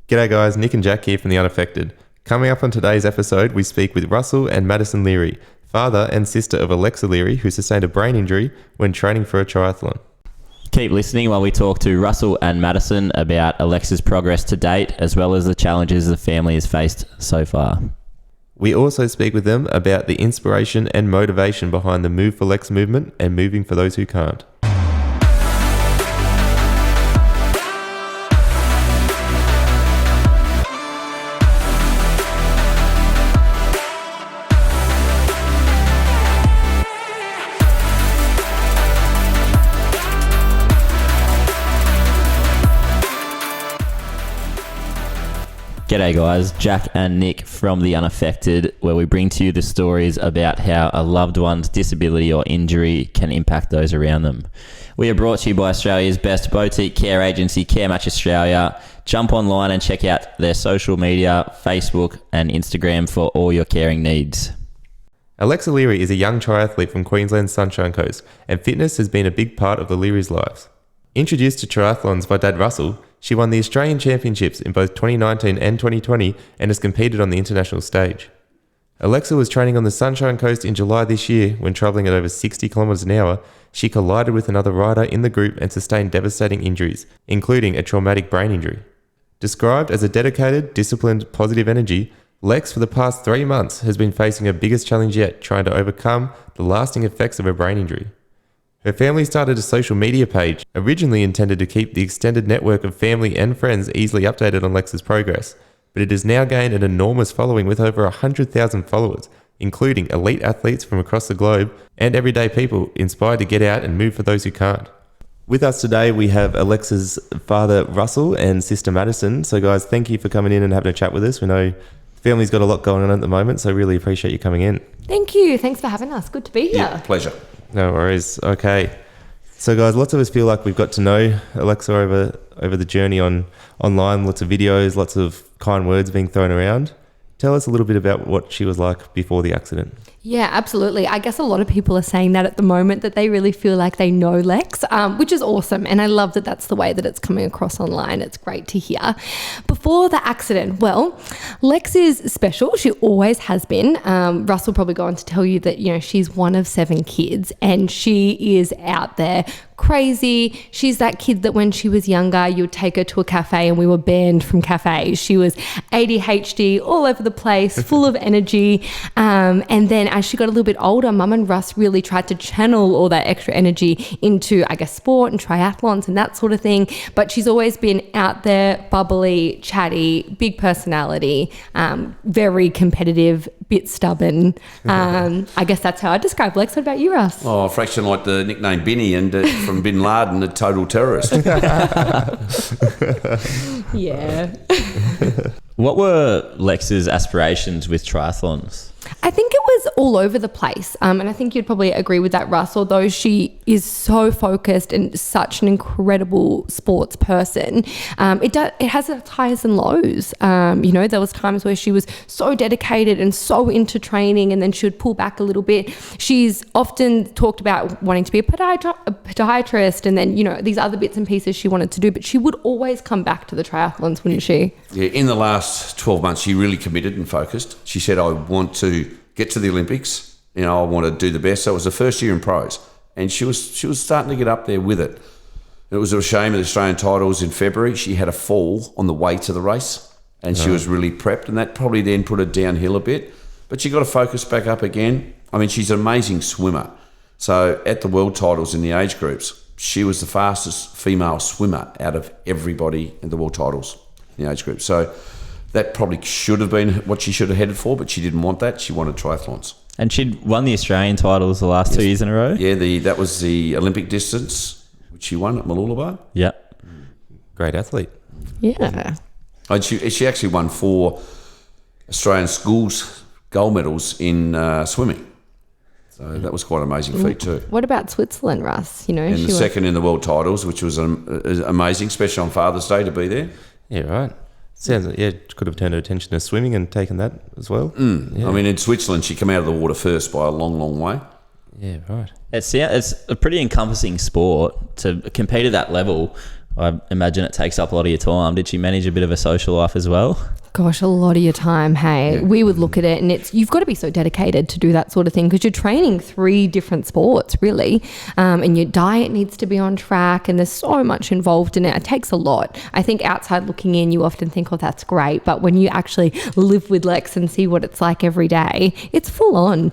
G'day guys, Nick and Jack here from The Unaffected. Coming up on today's episode, we speak with Russell and Madison Leary, father and sister of Alexa Leary, who sustained a brain injury when training for a triathlon. Keep listening while we talk to Russell and Madison about Alexa's progress to date, as well as the challenges the family has faced so far. We also speak with them about the inspiration and motivation behind the Move for Lex movement and moving for those who can't. G'day guys, Jack and Nick from The Unaffected, where we bring to you the stories about how a loved one's disability or injury can impact those around them. We are brought to you by Australia's best boutique care agency, Care Match Australia. Jump online and check out their social media, Facebook and Instagram for all your caring needs. Alexa Leary is a young triathlete from Queensland's Sunshine Coast, and fitness has been a big part of the Learys' lives. Introduced to triathlons by Dad Russell, she won the Australian Championships in both 2019 and 2020 and has competed on the international stage. Alexa was training on the Sunshine Coast in July this year when travelling at over 60 kilometres an hour. She collided with another rider in the group and sustained devastating injuries, including a traumatic brain injury. Described as a dedicated, disciplined, positive energy, Lex for the past 3 months has been facing her biggest challenge yet, trying to overcome the lasting effects of her brain injury. Her family started a social media page, originally intended to keep the extended network of family and friends easily updated on Lex's progress, but it has now gained an enormous following with over 100,000 followers, including elite athletes from across the globe and everyday people inspired to get out and move for those who can't. With us today, we have Alexa's father, Russell, and sister, Madison. So guys, thank you for coming in and having a chat with us. We know the family's got a lot going on at the moment, so really appreciate you coming in. Thank you. Thanks for having us. Good to be here. Yeah, pleasure. No worries. Okay. So guys, lots of us feel like we've got to know Alexa over the journey online, lots of videos, lots of kind words being thrown around. Tell us a little bit about what she was like before the accident. Yeah, absolutely. I guess a lot of people are saying that at the moment, that they really feel like they know Lex, which is awesome. And I love that that's the way that it's coming across online. It's great to hear. Before the accident, well, Lex is special. She always has been. Russ will probably go on to tell you that, you know, she's one of 7 kids and she is out there crazy. She's that kid that when she was younger, you would take her to a cafe and we were banned from cafes. She was ADHD, all over the place, full of energy. And then as she got a little bit older, Mum and Russ really tried to channel all that extra energy into, I guess, sport and triathlons and that sort of thing. But she's always been out there, bubbly, chatty, big personality, very competitive, bit stubborn. I guess that's how I describe Lex. What about you, Russ? Oh, a fraction like the nickname Binny and from Bin Laden, a total terrorist. Yeah. What were Lex's aspirations with triathlons? I think it was all over the place. And I think you'd probably agree with that, Russ, although she is so focused and such an incredible sports person. It has its highs and lows. You know, there was times where she was so dedicated and so into training and then she would pull back a little bit. She's often talked about wanting to be a podiatrist and then, you know, these other bits and pieces she wanted to do, but she would always come back to the triathlons, wouldn't she? Yeah, in the last 12 months, she really committed and focused. She said, I want to get to the Olympics, you know, I want to do the best. So it was the first year in pros and she was starting to get up there with it. It was a shame of the Australian titles in February. She had a fall on the way to the race and she was really prepped and that probably then put her downhill a bit, but she got to focus back up again. I mean, she's an amazing swimmer. So at the world titles in the age groups, she was the fastest female swimmer out of everybody in the world titles in the age group. So that probably should have been what she should have headed for, but she didn't want that. She wanted triathlons. And she'd won the Australian titles the last 2 years in a row? Yeah, that was the Olympic distance, which she won at Mooloolaba. Yep. Great athlete. Yeah. And she actually won 4 Australian schools gold medals in swimming. So that was quite an amazing feat too. What about Switzerland, Russ? You know, and the second in the world titles, which was amazing, especially on Father's Day to be there. Yeah, right. Sounds like, yeah, could have turned her attention to swimming and taken that as well. Yeah. I mean, in Switzerland, she came out of the water first by a long, long way. Yeah, right. It's a pretty encompassing sport to compete at that level. I imagine it takes up a lot of your time. Did she manage a bit of a social life as well? Gosh, a lot of your time, hey. Yeah. We would look at it and you've got to be so dedicated to do that sort of thing because you're training 3 different sports, really. And your diet needs to be on track and there's so much involved in it. It takes a lot. I think outside looking in, you often think, oh, that's great. But when you actually live with Lex and see what it's like every day, it's full on.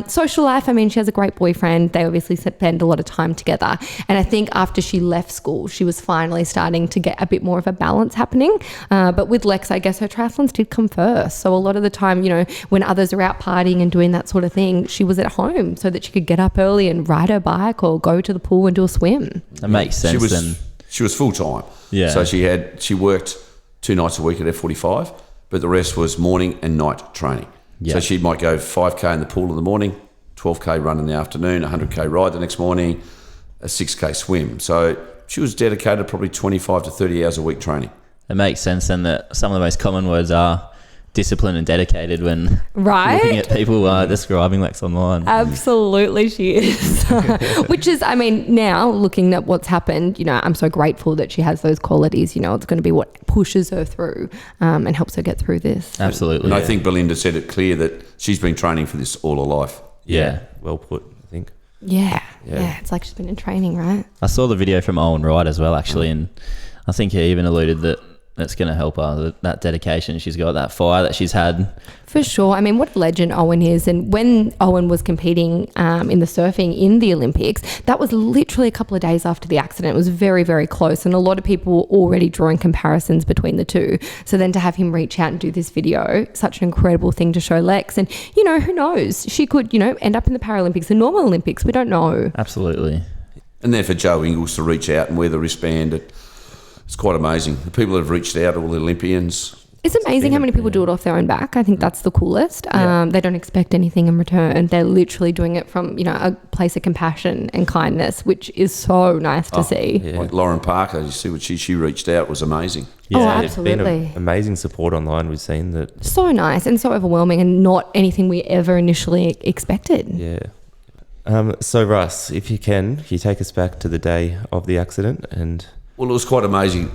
Social life, I mean, she has a great boyfriend. They obviously spend a lot of time together. And I think after she left school, she was finally starting to get a bit more of a balance happening. But with Lex, I guess her triathlons did come first. So a lot of the time, you know, when others are out partying and doing that sort of thing, she was at home so that she could get up early and ride her bike or go to the pool and do a swim. That makes sense then. She was full time. Yeah. So she worked 2 nights a week at F45, but the rest was morning and night training. Yeah. So she might go 5K in the pool in the morning, 12K run in the afternoon, 100K ride the next morning, a 6K swim. So she was dedicated probably 25 to 30 hours a week training. It makes sense then that some of the most common words are disciplined and dedicated when looking at people describing Lex online. Absolutely she is. Which is, I mean, now looking at what's happened, you know, I'm so grateful that she has those qualities. You know, it's going to be what pushes her through and helps her get through this. Absolutely. And I think Belinda said it clear that she's been training for this all her life. Yeah. Well put, I think. Yeah. It's like she's been in training, right? I saw the video from Owen Wright as well, actually, and I think he even alluded that that's going to help her, that dedication she's got, that fire that she's had. For sure. I mean, what a legend Owen is. And when Owen was competing in the surfing in the Olympics, that was literally a couple of days after the accident. It was very, very close. And a lot of people were already drawing comparisons between the two. So then to have him reach out and do this video, such an incredible thing to show Lex. And, you know, who knows? She could, you know, end up in the Paralympics, the normal Olympics. We don't know. Absolutely. And then for Joe Ingles to reach out and wear the wristband, it's quite amazing. The people that have reached out, all the Olympians. It's amazing how many people do it off their own back. I think that's the coolest. They don't expect anything in return. They're literally doing it from, you know, a place of compassion and kindness, which is so nice to see. Yeah. Like Lauren Parker, you see what she reached out was amazing. Oh, Yeah. There's been absolutely. amazing support online. We've seen that. So nice and so overwhelming and not anything we ever initially expected. Yeah. So Russ, if you take us back to the day of the accident and... Well, it was quite amazing.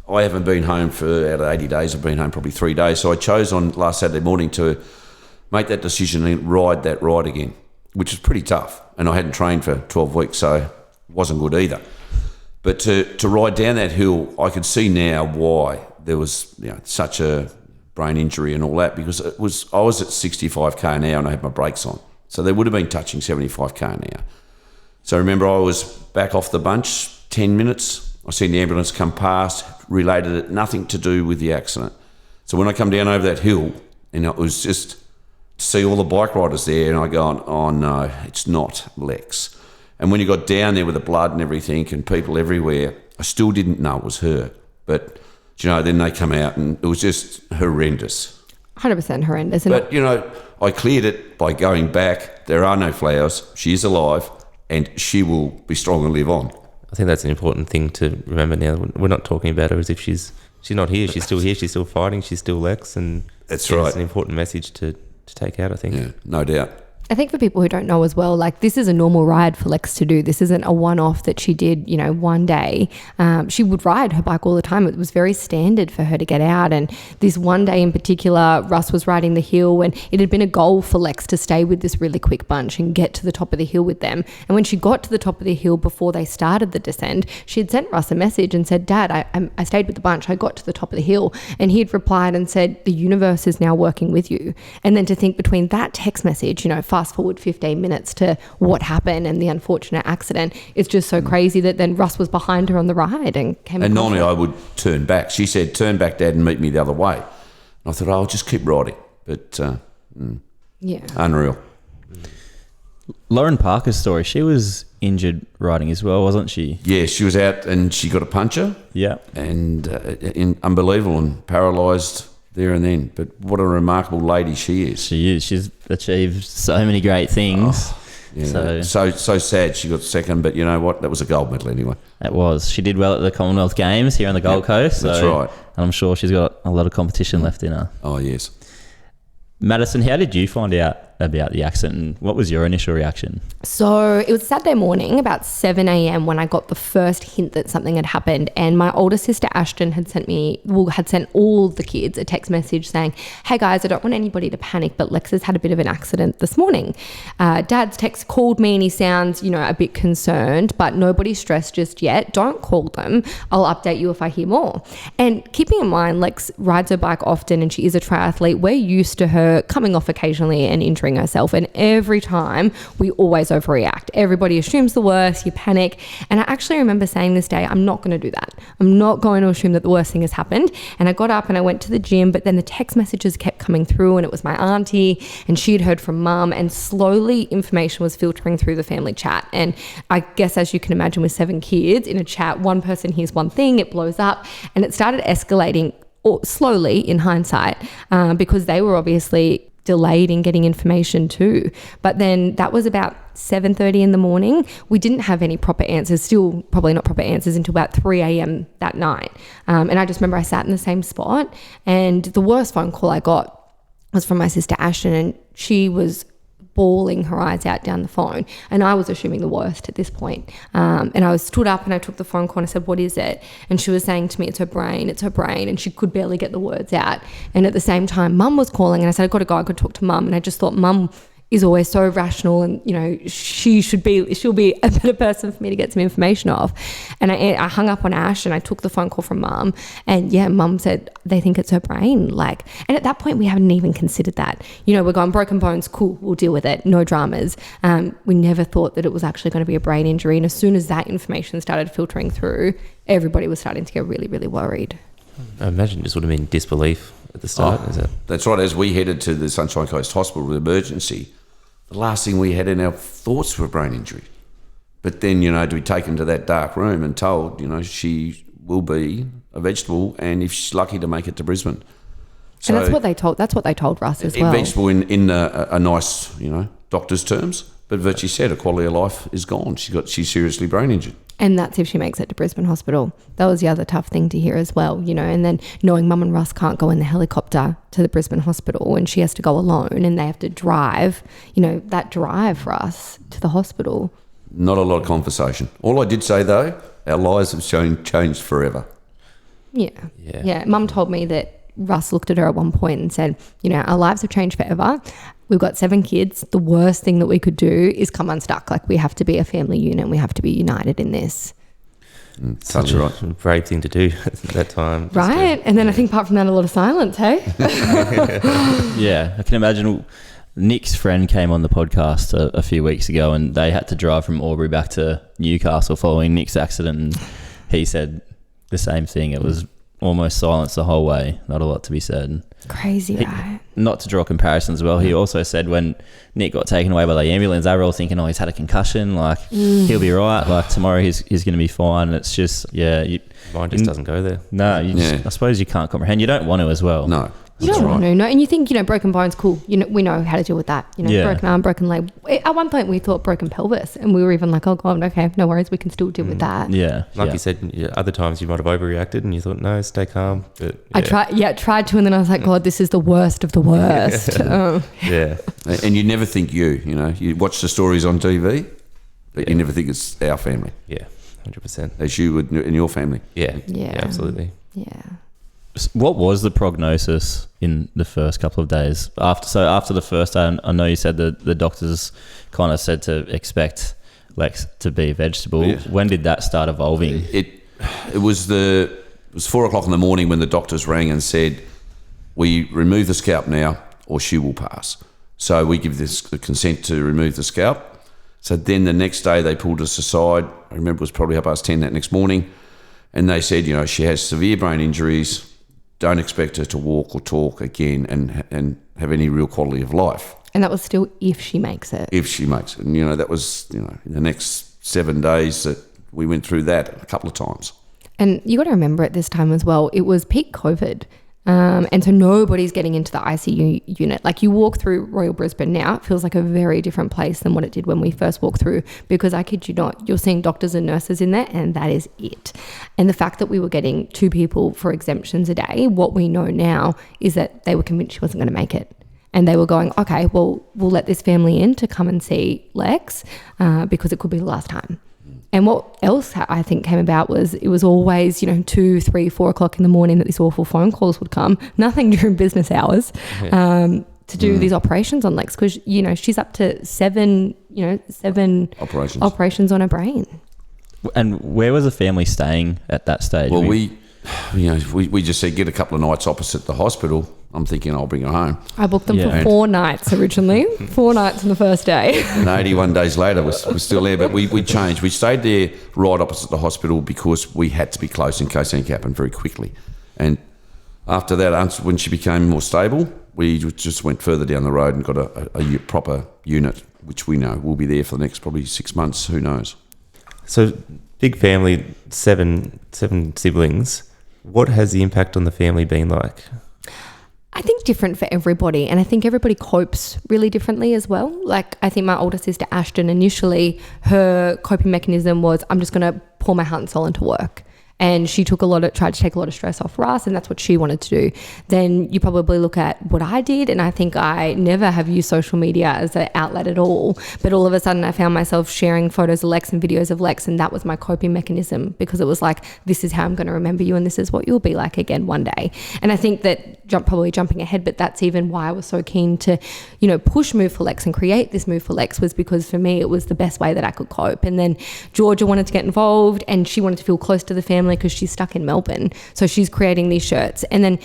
I haven't been home for out of 80 days. I've been home probably 3 days. So I chose on last Saturday morning to make that decision and ride that ride again, which was pretty tough. And I hadn't trained for 12 weeks, so it wasn't good either. But to ride down that hill, I could see now why there was, you know, such a brain injury and all that, because I was at 65k an hour and I had my brakes on. So they would have been touching 75k an hour. So remember, I was back off the bunch 10 minutes. I seen the ambulance come past, related it, nothing to do with the accident. So when I come down over that hill, and it was just to see all the bike riders there, and I go, oh no, it's not Lex. And when you got down there with the blood and everything and people everywhere, I still didn't know it was her. But, you know, then they come out and it was just horrendous. 100% horrendous. But, you know, I cleared it by going back. There are no flowers. She is alive and she will be strong and live on. I think that's an important thing to remember now. We're not talking about her as if she's not here. She's still here. She's still fighting. She's still Lex. And that's right. It's an important message to take out, I think. Yeah, no doubt. I think for people who don't know as well, like this is a normal ride for Lex to do. This isn't a one-off that she did, you know, one day. She would ride her bike all the time. It was very standard for her to get out. And this one day in particular, Russ was riding the hill and it had been a goal for Lex to stay with this really quick bunch and get to the top of the hill with them. And when she got to the top of the hill before they started the descent, she had sent Russ a message and said, Dad, I stayed with the bunch. I got to the top of the hill. And he had replied and said, the universe is now working with you. And then to think between that text message, you know, fast forward 15 minutes to what happened and the unfortunate accident, it's just so crazy that then Russ was behind her on the ride and came. And normally I would turn back. She said, turn back, Dad, and meet me the other way. And I thought, I'll just keep riding. But yeah, unreal. Lauren Parker's story, she was injured riding as well, wasn't she? Yeah, she was out and she got a puncture. Yeah. And unbelievable and paralysed there and then. But what a remarkable lady she is. She is. She's achieved so many great things. Oh, yeah. So sad she got second, but you know what? That was a gold medal anyway. It was. She did well at the Commonwealth Games here on the Gold Coast. That's so, right. And I'm sure she's got a lot of competition left in her. Oh, yes. Madison, how did you find out about the accident. What was your initial reaction? So it was Saturday morning, about 7 a.m. when I got the first hint that something had happened. And my older sister Ashton had sent all the kids a text message saying, hey guys, I don't want anybody to panic, but Lex has had a bit of an accident this morning. Dad's text called me and he sounds, a bit concerned, but nobody's stressed just yet. Don't call them. I'll update you if I hear more. And keeping in mind, Lex rides her bike often and she is a triathlete. We're used to her coming off occasionally and injuring herself. And every time we always overreact. Everybody assumes the worst, you panic. And I actually remember saying this day, I'm not going to do that. I'm not going to assume that the worst thing has happened. And I got up and I went to the gym, but then the text messages kept coming through and it was my auntie and she had heard from mum, and slowly information was filtering through the family chat. And I guess, as you can imagine, with 7 kids in a chat, one person hears one thing, it blows up, and it started escalating slowly in hindsight, because they were obviously delayed in getting information too. But then that was about 7:30 in the morning. We didn't have any proper answers, still probably not proper answers, until about 3 a.m. that night. And I just remember I sat in the same spot, and the worst phone call I got was from my sister Ashton, and she was bawling her eyes out down the phone, and I was assuming the worst at this point. And I was stood up and I took the phone call and I said, what is it? And she was saying to me, it's her brain, and she could barely get the words out. And at the same time, mum was calling, and I said, I've got to go, I could talk to mum. And I just thought, mum is always so rational, and she'll be a better person for me to get some information off. And I hung up on Ash and I took the phone call from mum, and mum said they think it's her brain. And at that point we haven't even considered that. We're going broken bones, cool, we'll deal with it, no dramas. We never thought that it was actually going to be a brain injury. And as soon as that information started filtering through, everybody was starting to get really, really worried. I imagine this would have been disbelief at the start. Is it? That's right. As we headed to the Sunshine Coast Hospital with emergency, the last thing we had in our thoughts were brain injury. But then, to be taken to that dark room and told, she will be a vegetable, and if she's lucky to make it to Brisbane. So, and that's what they told Russ as well. Vegetable in a nice, doctor's terms, but virtually said her quality of life is gone. She's seriously brain injured. And that's if she makes it to Brisbane Hospital. That was the other tough thing to hear as well, and then knowing mum and Russ can't go in the helicopter to the Brisbane Hospital and she has to go alone and they have to drive, that drive for us to the hospital. Not a lot of conversation. All I did say, though, our lives have changed forever. Yeah. Mum told me that Russ looked at her at one point and said, our lives have changed forever. We've got 7 kids. The worst thing that we could do is come unstuck. We have to be a family unit. We have to be united in this. Such a brave thing to do at that time. Right. And then I think apart from that, a lot of silence, hey? Yeah. I can imagine Nick's friend came on the podcast a few weeks ago, and they had to drive from Albury back to Newcastle following Nick's accident. And he said the same thing. It was almost silence the whole way. Not a lot to be said. Crazy, right? Not to draw comparisons as well, he also said when Nick got taken away by the ambulance, they were all thinking, he's had a concussion, he'll be right, tomorrow he's going to be fine. And it's just, mine just doesn't go there. No, I suppose you can't comprehend. You don't want to as well. No. You don't want to, no. And you think, broken bones, cool. We know how to deal with that. Broken arm, broken leg. At one point we thought broken pelvis, and we were even like, oh God, okay, no worries, we can still deal with that. Yeah. You said, other times you might have overreacted and you thought, no, stay calm. But I tried to, and then I was like, God, this is the worst of the worst. Yeah. And you never think you watch the stories on TV, but you never think it's our family. Yeah, 100%. As you would in your family. Yeah, absolutely. Yeah. What was the prognosis in the first couple of days? After the first day, I know you said the doctors kind of said to expect Lex to be a vegetable. Yeah. When did that start evolving? It was 4 o'clock in the morning when the doctors rang and said, we remove the scalp now or she will pass. So we give the consent to remove the scalp. So then the next day they pulled us aside. I remember it was probably 10:30 that next morning. And they said, she has severe brain injuries. Don't expect her to walk or talk again and have any real quality of life. And that was still if she makes it. If she makes it. And, that was, in the next 7 days that we went through that a couple of times. And you got to remember at this time as well, it was peak COVID. And so nobody's getting into the ICU unit. You walk through Royal Brisbane now, it feels like a very different place than what it did when we first walked through, because I kid you not, you're seeing doctors and nurses in there, and that is it. And the fact that we were getting 2 people for exemptions a day, what we know now is that they were convinced she wasn't going to make it. And they were going, okay, well, we'll let this family in to come and see Lex because it could be the last time. And what else I think came about was it was always, 2, 3, 4 o'clock in the morning that these awful phone calls would come. Nothing during business hours to do these operations on Lex because, she's up to 7 operations on her brain. And where was the family staying at that stage? Well, we just said get a couple of nights opposite the hospital. I'm thinking I'll bring her home. I booked them for 4 nights originally. 4 nights on the first day. And 81 days later, we're still there. But we changed. We stayed there right opposite the hospital because we had to be close in case anything happened very quickly. And after that, when she became more stable, we just went further down the road and got a proper unit, which we know will be there for the next probably 6 months. Who knows? So big family, seven siblings. What has the impact on the family been like? I think different for everybody, and I think everybody copes really differently as well. Like I think my older sister Ashton, initially her coping mechanism was I'm just going to pour my heart and soul into work. And she tried to take a lot of stress off for us, and that's what she wanted to do. Then you probably look at what I did, and I think I never have used social media as an outlet at all. But all of a sudden I found myself sharing photos of Lex and videos of Lex, and that was my coping mechanism because it was like, this is how I'm going to remember you and this is what you'll be like again one day. And I think that probably jumping ahead, but that's even why I was so keen to, push Move for Lex and create this Move for Lex was because for me it was the best way that I could cope. And then Georgia wanted to get involved and she wanted to feel close to the family because she's stuck in Melbourne. So she's creating these shirts. And then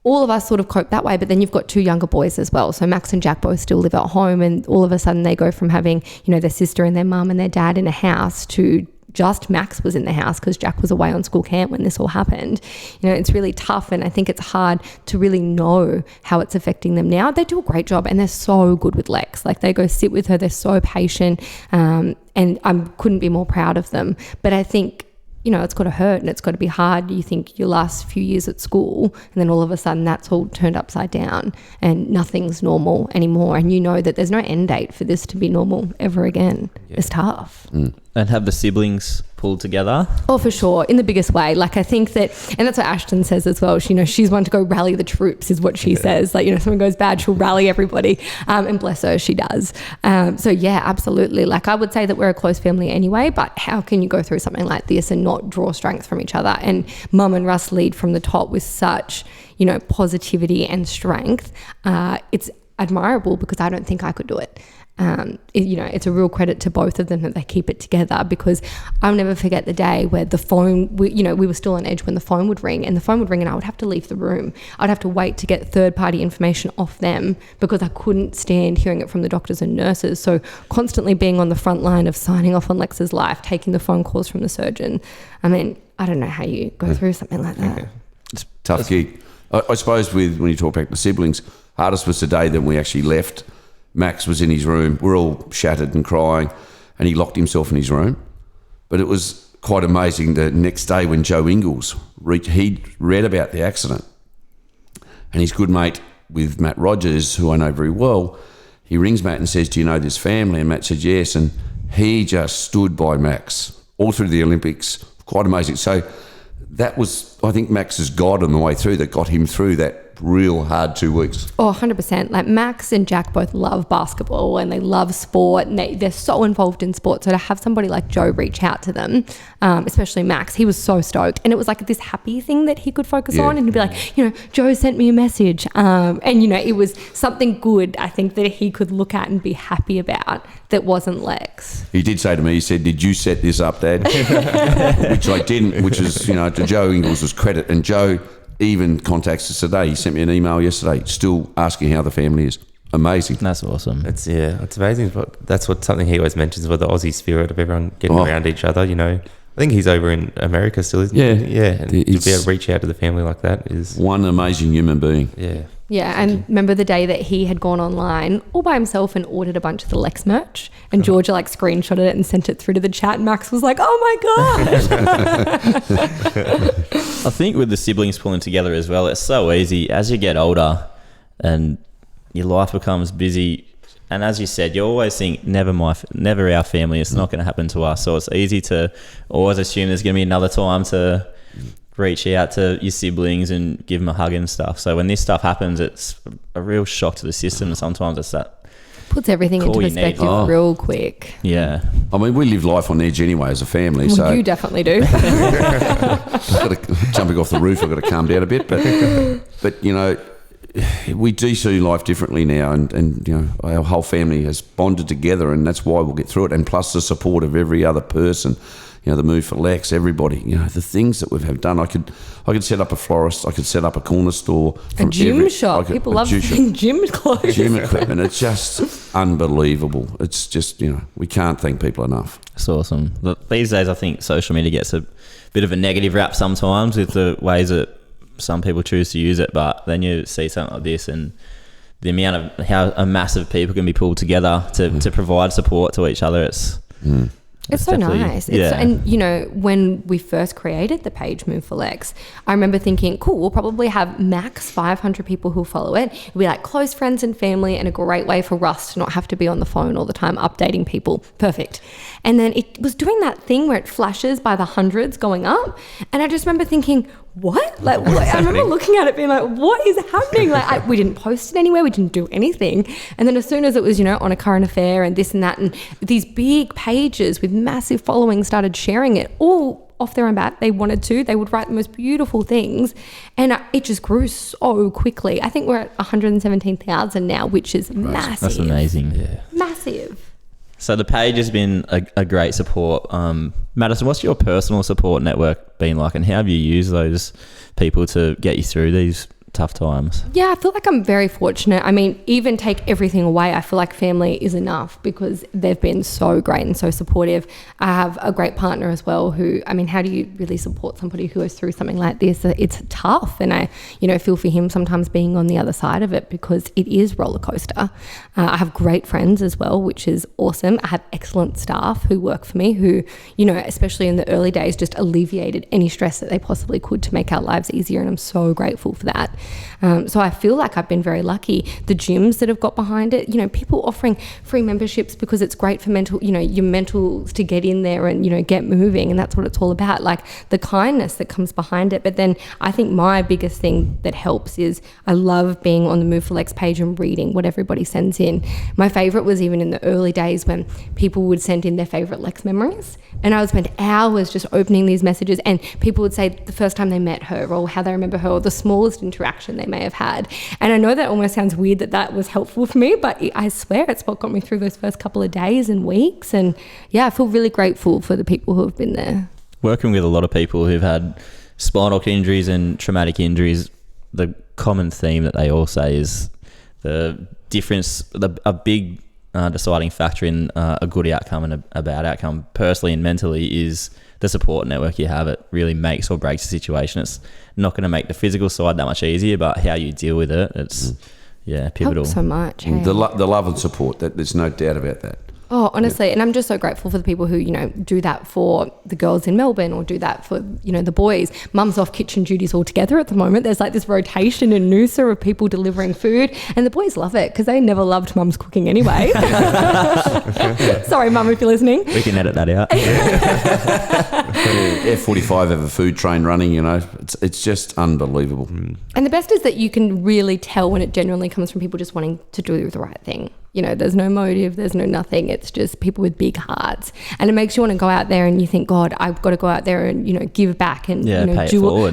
all of us sort of cope that way, but then you've got 2 younger boys as well. So Max and Jack both still live at home, and all of a sudden they go from having, their sister and their mum and their dad in a house to just Max was in the house because Jack was away on school camp when this all happened. It's really tough, and I think it's hard to really know how it's affecting them now. They do a great job and they're so good with Lex. Like they go sit with her, they're so patient, and I couldn't be more proud of them. But I think it's got to hurt and it's got to be hard. You think your last few years at school and then all of a sudden that's all turned upside down and nothing's normal anymore. And that there's no end date for this to be normal ever again. Yeah. It's tough. And have the siblings pulled together? Oh, for sure. In the biggest way. Like I think that, and that's what Ashton says as well. She's one to go rally the troops is what she says. Like, something goes bad, she'll rally everybody. And bless her, she does. So yeah, absolutely. Like I would say that we're a close family anyway, but how can you go through something like this and not draw strength from each other? And Mum and Russ lead from the top with such, positivity and strength. It's admirable because I don't think I could do it. It's a real credit to both of them that they keep it together because I'll never forget the day where the phone, we were still on edge when the phone would ring and I would have to leave the room. I'd have to wait to get third-party information off them because I couldn't stand hearing it from the doctors and nurses. So constantly being on the front line of signing off on Lex's life, taking the phone calls from the surgeon. I mean, I don't know how you go through something like that. It's a tough gig. I suppose when you talk about the siblings, hardest was the day that we actually left. Max was in his room. We're all shattered and crying, and he locked himself in his room. But it was quite amazing the next day when Joe Ingles, he'd read about the accident, and his good mate with Matt Rogers, who I know very well, he rings Matt and says, do you know this family? And Matt said, yes. And he just stood by Max all through the Olympics. Quite amazing. So that was, I think, Max's God on the way through that got him through that real hard 2 weeks. Oh, 100%. Like Max and Jack both love basketball and they love sport and they're so involved in sport. So to have somebody like Joe reach out to them, especially Max, he was so stoked. And it was like this happy thing that he could focus on and he'd be like, Joe sent me a message. It was something good, I think, that he could look at and be happy about that wasn't Lex. He did say to me, he said, did you set this up, Dad? Which I didn't, which is, to Joe Ingles' credit. And Joe even contacts us today. He sent me an email yesterday still asking how the family is. Amazing. That's awesome. It's amazing. But that's something he always mentions with the Aussie spirit of everyone getting around each other. I think he's over in America still, isn't he? Yeah. And to be able to reach out to the family like that is one amazing human being. Yeah. Yeah, and remember the day that he had gone online all by himself and ordered a bunch of the Lex merch, and Georgia screenshotted it and sent it through to the chat, and Max was like, oh my gosh. I think with the siblings pulling together as well, it's so easy as you get older and your life becomes busy. And as you said, you always think, never our family, it's not going to happen to us. So it's easy to always assume there's going to be another time to reach out to your siblings and give them a hug and stuff. So when this stuff happens, it's a real shock to the system, and sometimes it's that puts everything into Call you need. perspective real quick. yeah. I mean, we live life on edge anyway as a family. Well, So you definitely do. jumping off the roof, I've got to calm down a bit. But you know, we do see life differently now, and you know, our whole family has bonded together, and that's why we'll get through it. And plus the support of every other person. You know, the Move for Lex, everybody. You know, the things that we've done. I could set up a florist. I could set up a corner store. A gym shop. People love seeing gym clothes. Gym equipment. It's just unbelievable. It's just, you know, we can't thank people enough. It's awesome. Look, these days, I think social media gets a bit of a negative rap sometimes with the ways that some people choose to use it, but then you see something like this and the amount of how a massive people can be pulled together to provide support to each other. It's so nice. And, you know, when we first created the page Move for Lex, I remember thinking, cool, we'll probably have max 500 people who follow it. It'll be like close friends and family, and a great way for Russ to not have to be on the phone all the time updating people. Perfect. And then it was doing that thing where it flashes by the hundreds going up. And I just remember thinking, what? Like, what? I remember looking at it being like, what is happening? Like, we didn't post it anywhere. We didn't do anything. And then as soon as it was, you know, on a current affair and this and that, and these big pages with massive following started sharing it all off their own bat. They wanted to. They would write the most beautiful things. And it just grew so quickly. I think we're at 117,000 now, which is massive. That's amazing. Yeah. Massive. So the page has been a great support. Madison, what's your personal support network been like, and how have you used those people to get you through these tough times? Yeah, I feel like I'm very fortunate. I mean, even take everything away, I feel like family is enough because they've been so great and so supportive. I have a great partner as well who, I mean, how do you really support somebody who goes through something like this? It's tough, and I, you know, feel for him sometimes being on the other side of it because it is roller coaster. I have great friends as well, which is awesome. I have excellent staff who work for me who, you know, especially in the early days, just alleviated any stress that they possibly could to make our lives easier, and I'm so grateful for that. So I feel like I've been very lucky. The gyms that have got behind it, you know, people offering free memberships because it's great for mental, you know, your mentals to get in there and, you know, get moving. And that's what it's all about, like the kindness that comes behind it. But then I think my biggest thing that helps is I love being on the Move for Lex page and reading what everybody sends in. My favorite was even in the early days when people would send in their favorite Lex memories. And I would spend hours just opening these messages, and people would say the first time they met her or how they remember her or the smallest interaction they may have had. And I know that almost sounds weird that was helpful for me, but I swear it's what got me through those first couple of days and weeks. And yeah, I feel really grateful for the people who have been there. Working with a lot of people who've had spinal injuries and traumatic injuries, the common theme that they all say is the difference, a big deciding factor in a good outcome and a bad outcome, personally and mentally, is the support network you have. It really makes or breaks the situation. It's not going to make the physical side that much easier, but how you deal with it, it's pivotal. Helps so much. Hey? The love and support, there's no doubt about that. Oh, honestly, and I'm just so grateful for the people who, you know, do that for the girls in Melbourne or do that for, you know, the boys. Mum's off kitchen duties altogether at the moment. There's like this rotation in Noosa of people delivering food, and the boys love it because they never loved Mum's cooking anyway. Sorry, Mum, if you're listening. We can edit that out. F45 have a food train running, you know. It's just unbelievable. And the best is that you can really tell when it genuinely comes from people just wanting to do the right thing. You know, there's no motive, there's no nothing. It's just people with big hearts. And it makes you want to go out there and you think, God, I've got to go out there and, you know, give back and, you know,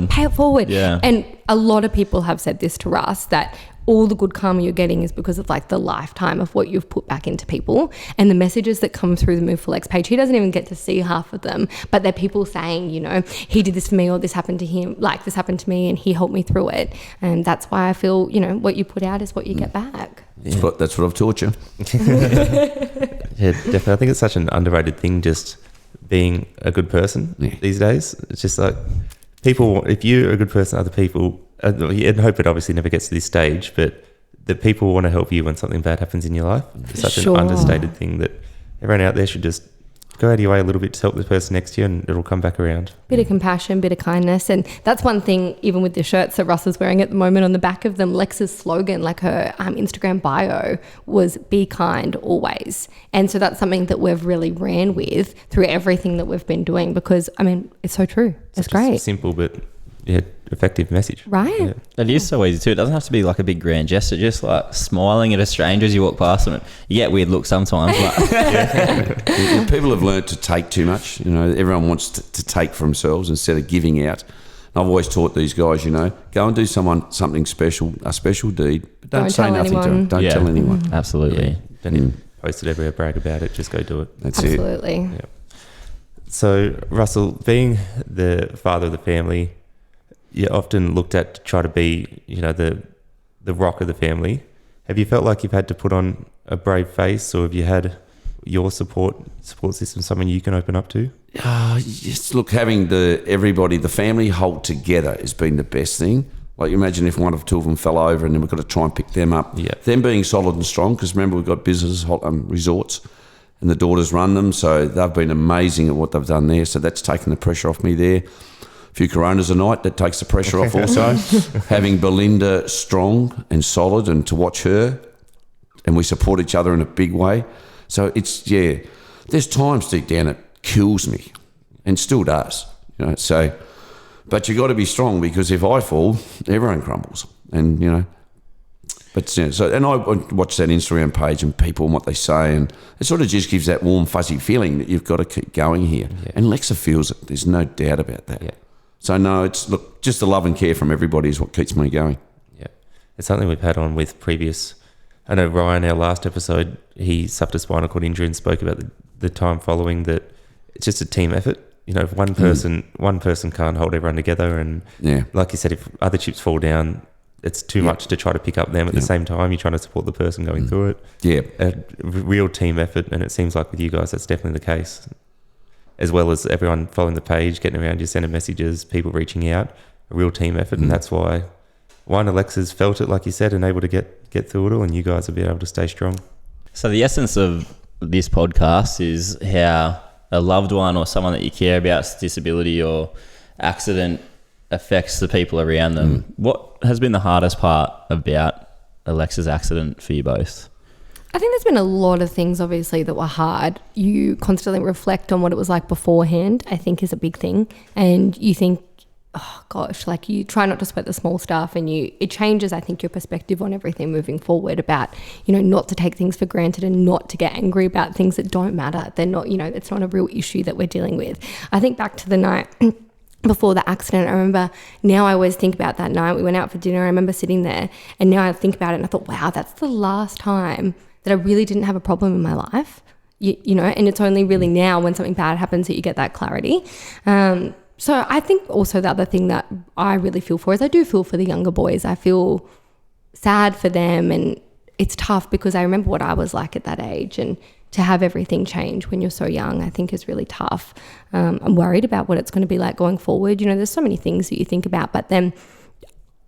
pay it forward. Yeah. And a lot of people have said this to us, that all the good karma you're getting is because of like the lifetime of what you've put back into people. And the messages that come through the Move for Lex page, he doesn't even get to see half of them, but they're people saying, you know, he did this for me, or this happened to him, like this happened to me and he helped me through it. And that's why I feel, you know, what you put out is what you get back. Yeah. That's what I've taught you. Yeah, definitely. I think it's such an underrated thing, just being a good person these days. It's just like people, if you're a good person, other people, and hope it obviously never gets to this stage, but that people want to help you when something bad happens in your life. It's such an understated thing that everyone out there should just go out of your way a little bit to help the person next to you, and it'll come back around. Bit of compassion, bit of kindness. And that's one thing, even with the shirts that Russ is wearing at the moment, on the back of them, Lex's slogan, like her Instagram bio, was be kind always. And so that's something that we've really ran with through everything that we've been doing, because I mean, it's so true. It's great. Simple, but effective message. Right. Yeah. It is so easy too. It doesn't have to be like a big grand gesture. Just like smiling at a stranger as you walk past them. You get weird looks sometimes. But People have learnt to take too much. Everyone wants to take for themselves instead of giving out. And I've always taught these guys, go and do something special, a special deed, but don't say tell nothing to them. anyone. Don't tell anyone. Absolutely. Don't even post it everywhere, brag about it. Just go do it. That's it. Absolutely. Yeah. So, Russell, being the father of the family, you're often looked at to try to be, the rock of the family. Have you felt like you've had to put on a brave face, or have you had your support system something you can open up to? Just look, having the family hold together has been the best thing. Like, imagine if one of two of them fell over and then we've got to try and pick them up. Yeah. Them being solid and strong, because remember, we've got business resorts and the daughters run them, so they've been amazing at what they've done there. So that's taken the pressure off me there. A few Coronas a night, that takes the pressure off also. Having Belinda strong and solid and to watch her, and we support each other in a big way. So there's times deep down it kills me and still does, but you got to be strong, because if I fall, everyone crumbles. And, and I watch that Instagram page and people and what they say, and it sort of just gives that warm, fuzzy feeling that you've got to keep going here. Yeah. And Lexa feels it. There's no doubt about that. Yeah. So, no, just the love and care from everybody is what keeps me going. Yeah. It's something we've had on with previous. I know Ryan, our last episode, he suffered a spinal cord injury and spoke about the time following that. It's just a team effort. If one person can't hold everyone together, and like you said, if other chips fall down, it's too much to try to pick up them at the same time. You're trying to support the person going through it. Yeah. A real team effort, and it seems like with you guys, that's definitely the case. As well as everyone following the page, getting around you, sending messages, people reaching out, a real team effort, and that's why Alexa's felt it, like you said, and able to get through it all, and you guys have been able to stay strong. So the essence of this podcast is how a loved one or someone that you care about's disability or accident affects the people around them. What has been the hardest part about Alexa's accident for you both? I think there's been a lot of things, obviously, that were hard. You constantly reflect on what it was like beforehand, I think, is a big thing. And you think, oh gosh, like you try not to sweat the small stuff, and it changes, I think, your perspective on everything moving forward about, not to take things for granted and not to get angry about things that don't matter. They're not, it's not a real issue that we're dealing with. I think back to the night before the accident, I remember, now I always think about that night. We went out for dinner. I remember sitting there, and now I think about it and I thought, wow, that's the last time that I really didn't have a problem in my life, and it's only really now when something bad happens that you get that clarity. So I think also the other thing that I really feel for is I do feel for the younger boys. I feel sad for them, and it's tough because I remember what I was like at that age, and to have everything change when you're so young, I think is really tough. I'm worried about what it's going to be like going forward. There's so many things that you think about, but then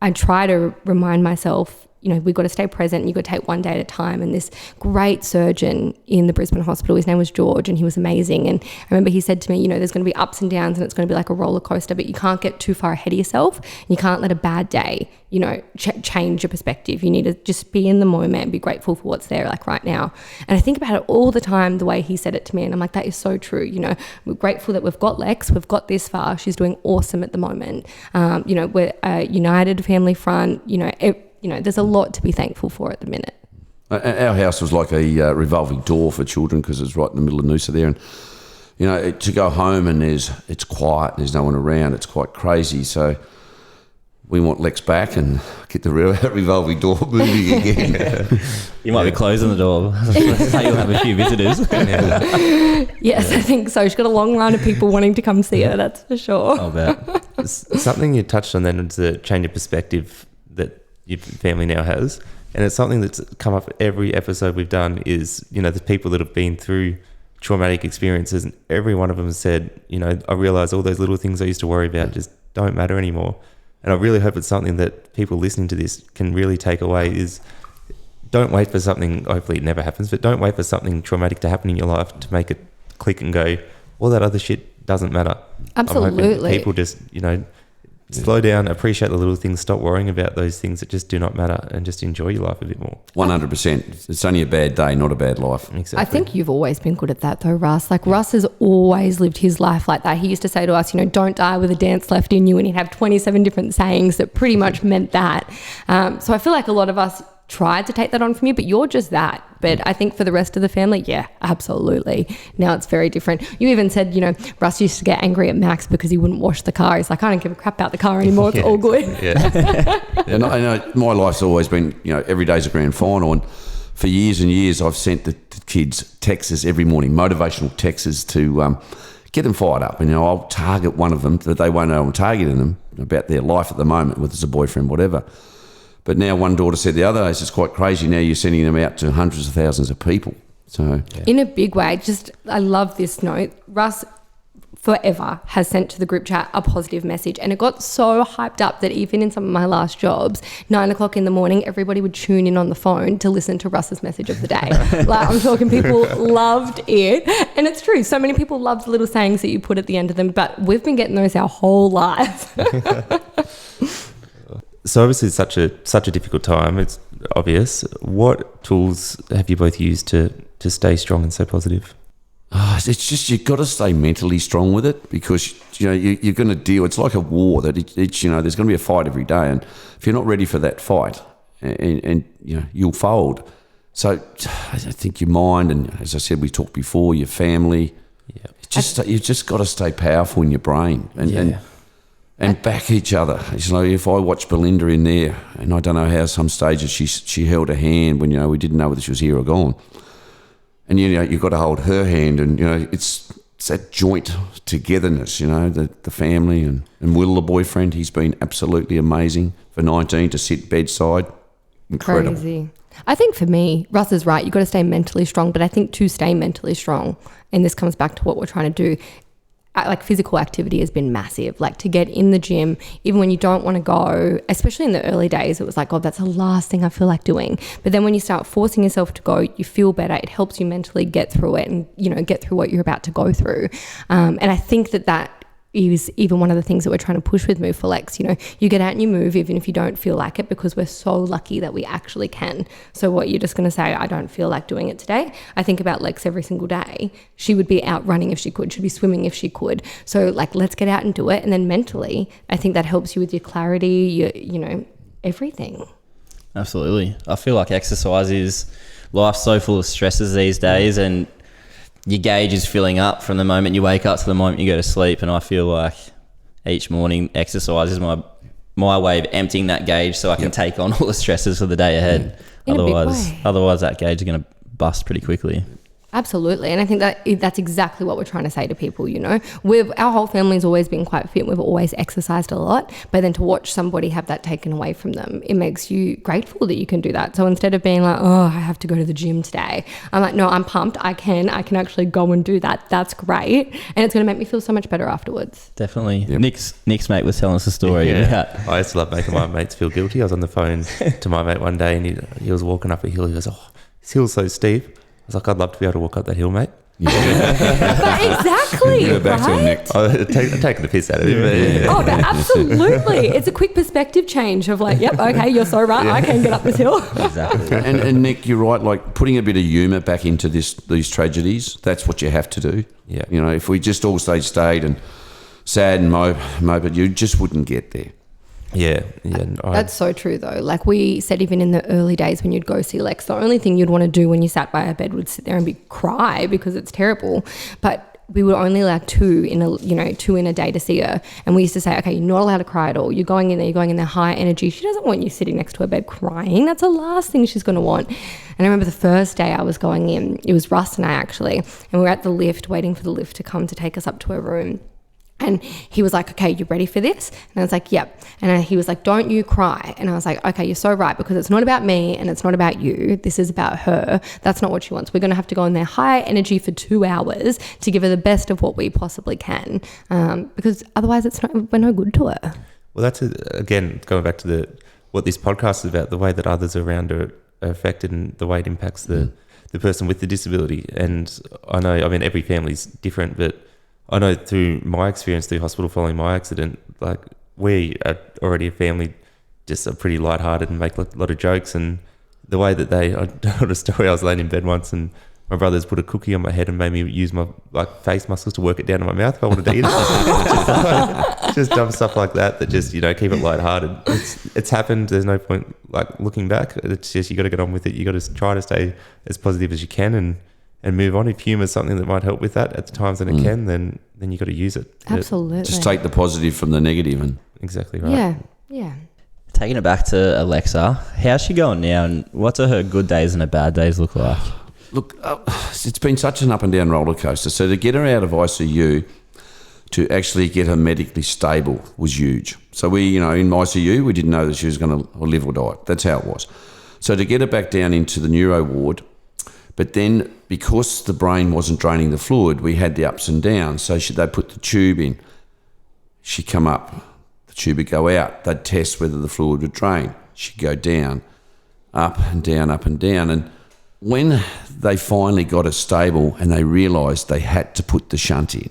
I try to remind myself, we've got to stay present, and you've got to take one day at a time. And this great surgeon in the Brisbane hospital, his name was George, and he was amazing. And I remember he said to me, there's going to be ups and downs, and it's going to be like a roller coaster, but you can't get too far ahead of yourself. And you can't let a bad day, change your perspective. You need to just be in the moment and be grateful for what's there, like right now. And I think about it all the time, the way he said it to me. And I'm like, that is so true. We're grateful that we've got Lex. We've got this far. She's doing awesome at the moment. We're a united family front. There's a lot to be thankful for at the minute. Our house was like a revolving door for children, because it's right in the middle of Noosa there. And, to go home and it's quiet, there's no one around, it's quite crazy. So we want Lex back and get the revolving door moving again. You might be closing the door. So you'll have a few visitors. Yes, I think so. She's got a long line of people wanting to come see her, that's for sure. I'll bet. Something you touched on then is the change of perspective that your family now has, and it's something that's come up every episode we've done is, the people that have been through traumatic experiences, and every one of them has said, I realize all those little things I used to worry about just don't matter anymore. And I really hope it's something that people listening to this can really take away is, don't wait for something, hopefully it never happens, but don't wait for something traumatic to happen in your life to make it click and go, all that other shit doesn't matter. Absolutely. I'm hoping people just, Slow down, appreciate the little things, stop worrying about those things that just do not matter, and just enjoy your life a bit more. 100%. It's only a bad day, not a bad life. Exactly. I think you've always been good at that though, Russ. Like Russ has always lived his life like that. He used to say to us, don't die with a dance left in you, and he'd have 27 different sayings that pretty much meant that. So I feel like a lot of us tried to take that on from you, but you're just that. But I think for the rest of the family, yeah, absolutely. Now it's very different. You even said, Russ used to get angry at Max because he wouldn't wash the car. He's like, I don't give a crap about the car anymore. It's all good. Yeah. And I know my life's always been, every day's a grand final. And for years and years, I've sent the kids texts every morning, motivational texts to get them fired up. And, I'll target one of them that they won't know I'm targeting them about their life at the moment, whether it's a boyfriend, whatever. But now one daughter said the other day, it's quite crazy. Now you're sending them out to hundreds of thousands of people. So in a big way, I love this note. Russ forever has sent to the group chat a positive message, and it got so hyped up that even in some of my last jobs, 9 o'clock in the morning, everybody would tune in on the phone to listen to Russ's message of the day. Like, I'm talking, people loved it, and it's true. So many people love the little sayings that you put at the end of them, but we've been getting those our whole lives. So obviously it's such a difficult time. It's obvious. What tools have you both used to stay strong and so positive? It's just you've got to stay mentally strong with it, because you're going to deal. It's like a war that there's going to be a fight every day, and if you're not ready for that fight, and you'll fold. So I think your mind, and as I said, we talked before, your family. Yeah. You've just got to stay powerful in your brain and back each other. If I watch Belinda in there, and I don't know how some stages she held a hand when we didn't know whether she was here or gone. And you've got to hold her hand, and it's that joint togetherness. The family and Will, the boyfriend, he's been absolutely amazing for 19 to sit bedside. Incredible. Crazy. I think for me, Russ is right. You've got to stay mentally strong, but I think to stay mentally strong, and this comes back to what we're trying to do, like physical activity has been massive. Like to get in the gym, even when you don't want to go, especially in the early days, it was like, God, that's the last thing I feel like doing. But then when you start forcing yourself to go, you feel better. It helps you mentally get through it and, get through what you're about to go through. And I think that is even one of the things that we're trying to push with Move for Lex. You get out and you move even if you don't feel like it, because we're so lucky that we actually can. So what, you're just going to say, I don't feel like doing it today? I think about Lex every single day. She would be out running if she could. She'd be swimming if she could. So let's get out and do it. And then mentally, I think that helps you with your clarity, your everything. Absolutely. I feel like exercise is, life's so full of stresses these days, and your gauge is filling up from the moment you wake up to the moment you go to sleep. And I feel like each morning exercise is my way of emptying that gauge so I can take on all the stresses for the day ahead. Otherwise that gauge is going to bust pretty quickly. Absolutely. And I think that's exactly what we're trying to say to people, our whole family's always been quite fit. We've always exercised a lot, but then to watch somebody have that taken away from them, it makes you grateful that you can do that. So instead of being like, oh, I have to go to the gym today, I'm like, no, I'm pumped. I can actually go and do that. That's great. And it's going to make me feel so much better afterwards. Fefinitely. Yep. Nick's mate was telling us a story. Yeah. I used to love making my mates feel guilty. I was on the phone to my mate one day, and he was walking up a hill. He goes, oh, this hill's so steep. I was like, I'd love to be able to walk up that hill, mate. But exactly, Go back to Nick. I'm taking the piss out of him. Yeah. Oh, but absolutely. It's a quick perspective change of like, yep, okay, you're so right. I can get up this hill. Exactly. And Nick, you're right. Like putting a bit of humour back into these tragedies, that's what you have to do. Yeah. If we just all stayed and sad and moped, you just wouldn't get there. Yeah. That's so true though. Like we said, even in the early days when you'd go see Lex, the only thing you'd want to do when you sat by our bed would sit there and cry because it's terrible. But we were only allowed two in a day to see her. And we used to say, okay, you're not allowed to cry at all. You're going in there high energy. She doesn't want you sitting next to her bed crying. That's the last thing she's going to want. And I remember the first day I was going in, it was Russ and I actually, and we were at the lift waiting for the lift to come to take us up to her room. And he was like, okay, you ready for this? And I was like, yep. And he was like, don't you cry. And I was like, okay, you're so right, because it's not about me and it's not about you. This is about her. That's not what she wants. We're going to have to go in there high energy for 2 hours to give her the best of what we possibly can, because otherwise we're no good to her. Well, that's, again, going back to what this podcast is about, the way that others around are affected and the way it impacts the person with the disability. And I know, every family's different, but I know through my experience through hospital following my accident, like we are already a family, just are pretty lighthearted and make a lot of jokes. And the way that I told a story, I was laying in bed once and my brothers put a cookie on my head and made me use my face muscles to work it down in my mouth if I wanted to eat it. just dumb stuff like that just, keep it lighthearted. It's happened. There's no point looking back. It's just, you got to get on with it. You got to try to stay as positive as you can and move on. If humour is something that might help with that at the times that it can, then you got to use it. Absolutely. Just take the positive from the negative. And exactly right. Yeah. Taking it back to Alexa, how's she going now and what do her good days and her bad days look like? Look, it's been such an up and down roller coaster. So to get her out of ICU, to actually get her medically stable was huge. So we, in ICU, we didn't know that she was going to live or die. That's how it was. So to get her back down into the neuro ward, but then because the brain wasn't draining the fluid, we had the ups and downs. So they put the tube in. She'd come up, the tube would go out. They'd test whether the fluid would drain. She'd go down, up and down, up and down. And when they finally got her stable and they realised they had to put the shunt in,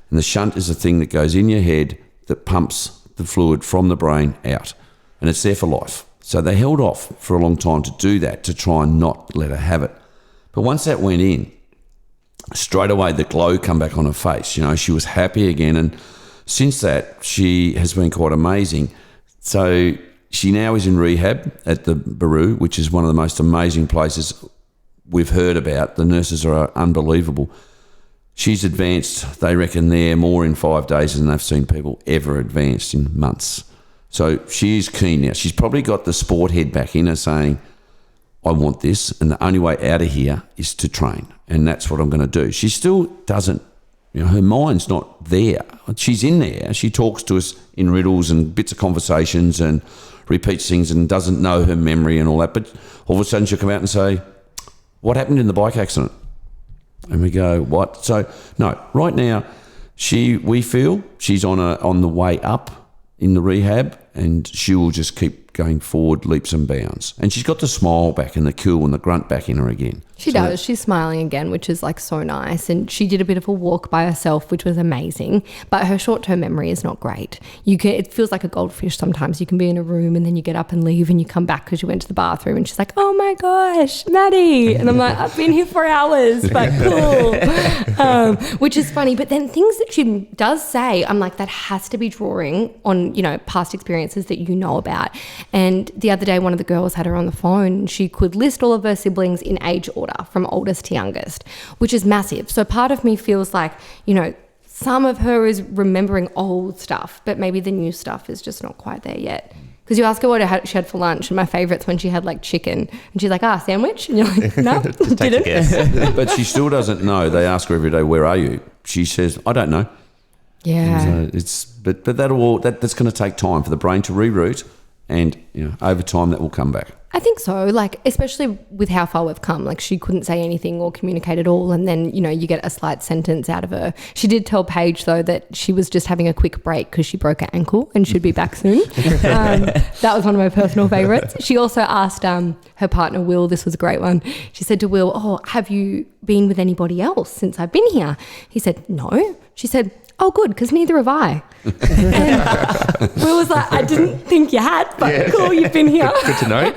and the shunt is a thing that goes in your head that pumps the fluid from the brain out, and it's there for life. So they held off for a long time to do that, to try and not let her have it. But once that went in, straight away the glow come back on her face. She was happy again, and since that she has been quite amazing. So she now is in rehab at the Baru, which is one of the most amazing places we've heard about. The nurses are unbelievable. She's advanced, they reckon, there more in 5 days than they've seen people ever advanced in months. So she is keen now. She's probably got the sport head back in her saying, I want this, and the only way out of here is to train, and that's what I'm going to do. She still doesn't, her mind's not there. She's in there. She talks to us in riddles and bits of conversations and repeats things and doesn't know her memory and all that. But all of a sudden she'll come out and say, what happened in the bike accident? And we go, what? So, no, right now, we feel she's on the way up in the rehab, and she will just keep going forward leaps and bounds. And she's got the smile back and the cool and the grunt back in her again. She does. She's smiling again, which is so nice. And she did a bit of a walk by herself, which was amazing. But her short-term memory is not great. It feels like a goldfish sometimes. You can be in a room and then you get up and leave and you come back because you went to the bathroom and she's like, oh my gosh, Maddie. And I'm like, I've been here for hours, but cool. Which is funny. But then things that she does say, I'm like, that has to be drawing on, past experiences that you know about. And the other day, one of the girls had her on the phone and she could list all of her siblings in age order from oldest to youngest, which is massive. So part of me feels like, some of her is remembering old stuff, but maybe the new stuff is just not quite there yet. Because you ask her what she had for lunch, and my favourite's when she had chicken, and she's like, sandwich? And you're like, no, didn't. But she still doesn't know. They ask her every day, where are you? She says, I don't know. Yeah. So but that's going to take time for the brain to reroute, and over time that will come back. I think so, especially with how far we've come. She couldn't say anything or communicate at all, and then you get a slight sentence out of her. She did tell Paige though that she was just having a quick break because she broke her ankle and should be back soon. That was one of my personal favourites. She also asked her partner Will, this was a great one. She said to Will, have you been with anybody else since I've been here? He said, no. She said, oh, good, because neither have I. And Will was like, I didn't think you had, but cool, you've been here. Good to know.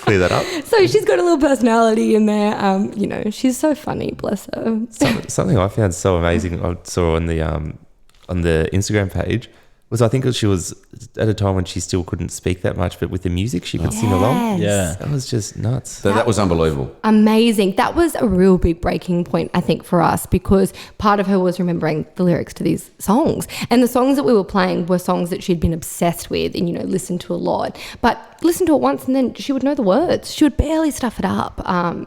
Clear that up. So she's got a little personality in there. She's so funny, bless her. Something I found so amazing, I saw on the Instagram page, was I think she was at a time when she still couldn't speak that much, but with the music she could sing along. Yeah. That was just nuts. That was unbelievable. Amazing. That was a real big breaking point, I think, for us, because part of her was remembering the lyrics to these songs. And the songs that we were playing were songs that she'd been obsessed with and, listened to a lot. But listen to it once and then she would know the words. She would barely stuff it up,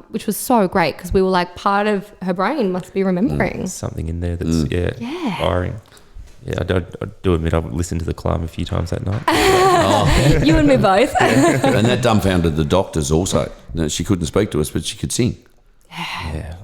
which was so great because we were like, part of her brain must be remembering. Something in there that's, firing. Yeah, I do admit I've listened to The Climb a few times that night. You and me both. And that dumbfounded the doctors also. She couldn't speak to us, but she could sing. Yeah.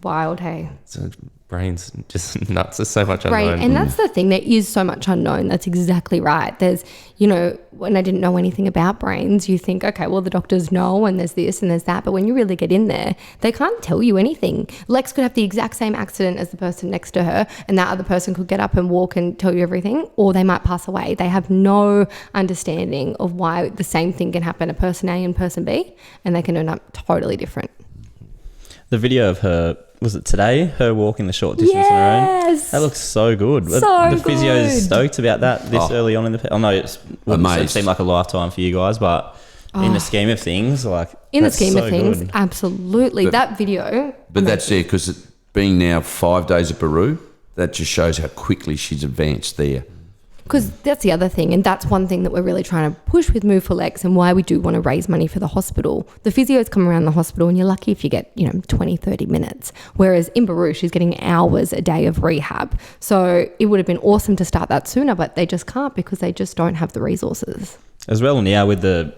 Wild, hey. So brain's just nuts. There's so much Right. unknown. And that's the thing. There is so much unknown. That's exactly right. There's, when I didn't know anything about brains, you think, okay, well, the doctors know and there's this and there's that. But when you really get in there, they can't tell you anything. Lex could have the exact same accident as the person next to her, and that other person could get up and walk and tell you everything, or they might pass away. They have no understanding of why the same thing can happen to person A and person B, and they can end up totally different. The video of her, was it today? Her walking the short distance on her own? Yes. That looks so good. So the physio is good. stoked about that this early on in the... I know it Amazed. seemed like a lifetime for you guys, but in the scheme of things, like... In the that's scheme so of things, good. absolutely. That video... But that's there because being now 5 days at Baru, that just shows how quickly she's advanced there. Because that's the other thing, and that's one thing that we're really trying to push with Move for Lex and why we do want to raise money for the hospital. The physios come around the hospital and you're lucky if you get, 20, 30 minutes. Whereas in Baru, she's getting hours a day of rehab. So it would have been awesome to start that sooner, but they just can't because they just don't have the resources. As well now with the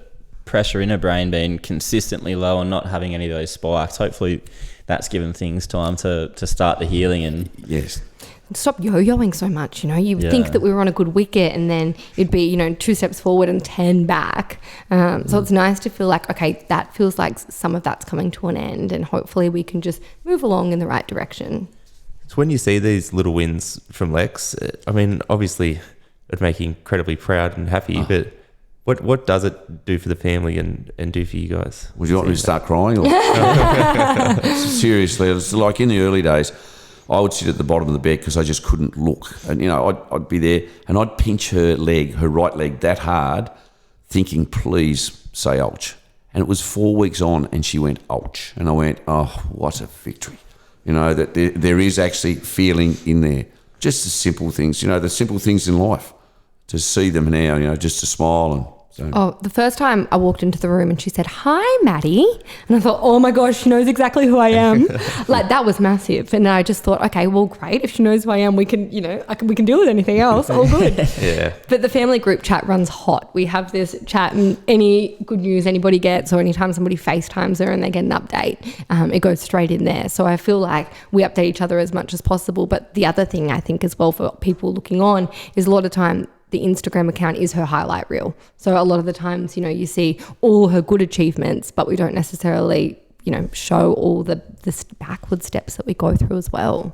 pressure in her brain being consistently low and not having any of those spikes, hopefully that's given things time to start the healing and... Yes. Stop yo-yoing so much, you think that we were on a good wicket and then it'd be 2 steps forward and 10 back, so it's nice to feel like, okay, that feels like some of that's coming to an end and hopefully we can just move along in the right direction. So when you see these little wins from Lex, I mean, obviously it'd make you incredibly proud and happy, but what does it do for the family and do for you guys? Would you want me to start crying? Or? Seriously, it's like in the early days, I would sit at the bottom of the bed because I just couldn't look. And, I'd be there and I'd pinch her right leg that hard, thinking, please say ouch. And it was 4 weeks on and she went, ouch. And I went, oh, what a victory. That there is actually feeling in there. Just the simple things, the simple things in life. To see them now, just to smile and... So. The first time I walked into the room and she said, "Hi, Maddie." And I thought, oh my gosh, she knows exactly who I am. Like that was massive. And I just thought, okay, well, great. If she knows who I am, we can, we can deal with anything else. All good. Yeah. But the family group chat runs hot. We have this chat and any good news anybody gets or anytime somebody FaceTimes her and they get an update, it goes straight in there. So I feel like we update each other as much as possible. But the other thing I think as well for people looking on is a lot of time the Instagram account is her highlight reel. So a lot of the times, you see all her good achievements, but we don't necessarily, show all the backward steps that we go through as well.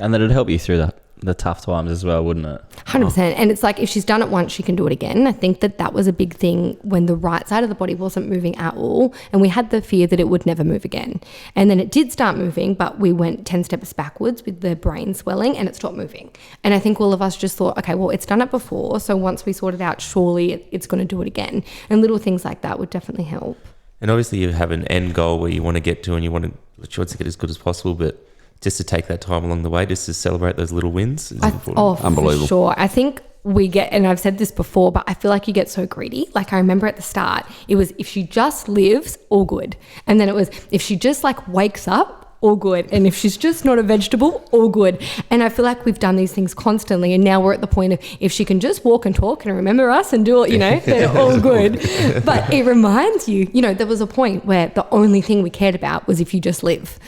And that it'd help you through the tough times as well, wouldn't it? 100%. And it's like if she's done it once, she can do it again. I think that was a big thing when the right side of the body wasn't moving at all. And we had the fear that it would never move again. And then it did start moving, but we went 10 steps backwards with the brain swelling and it stopped moving. And I think all of us just thought, okay, well, it's done it before. So once we sort it out, surely it's going to do it again. And little things like that would definitely help. And obviously you have an end goal where you want to get to and you want to try to get as good as possible, but just to take that time along the way, just to celebrate those little wins is important. Unbelievable. For sure. I think we get, and I've said this before, but I feel like you get so greedy. Like I remember at the start, it was if she just lives, all good. And then it was if she just wakes up, all good. And if she's just not a vegetable, all good. And I feel like we've done these things constantly. And now we're at the point of if she can just walk and talk and remember us and do it, then all good. But it reminds you, there was a point where the only thing we cared about was if you just live.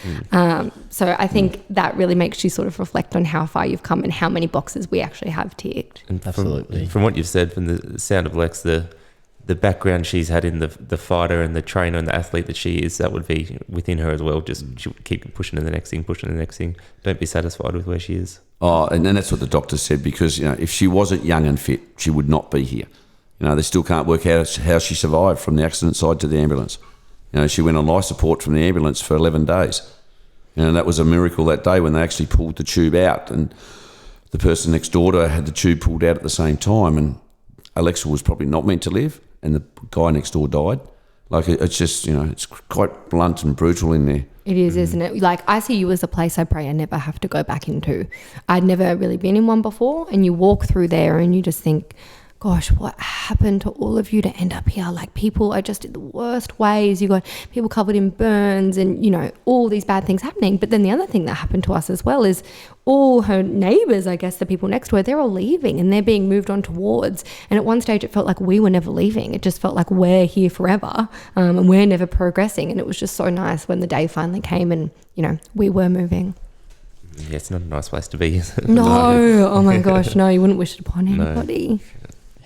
So I think that really makes you sort of reflect on how far you've come and how many boxes we actually have ticked. And Absolutely. From what you've said, from the sound of Lex, the background she's had in the fighter and the trainer and the athlete that she is, that would be within her as well. Just she'll keep pushing to the next thing, Don't be satisfied with where she is. Oh, and then that's what the doctor said because, if she wasn't young and fit, she would not be here. They still can't work out how she survived from the accident side to the ambulance. She went on life support from the ambulance for 11 days. That was a miracle that day when they actually pulled the tube out and the person next door to her had the tube pulled out at the same time and Alexa was probably not meant to live and the guy next door died. It's just, it's quite blunt and brutal in there. It is, isn't it? Like ICU is a place I pray I never have to go back into. I'd never really been in one before and you walk through there and you just think, gosh, what happened to all of you to end up here? Like people are just in the worst ways. You got people covered in burns and, all these bad things happening. But then the other thing that happened to us as well is all her neighbours, I guess, the people next to her, they're all leaving and they're being moved on to wards. And at one stage it felt like we were never leaving. It just felt like we're here forever and we're never progressing. And it was just so nice when the day finally came and, we were moving. Yeah, it's not a nice place to be, is it? No, oh my gosh, no, you wouldn't wish it upon anybody.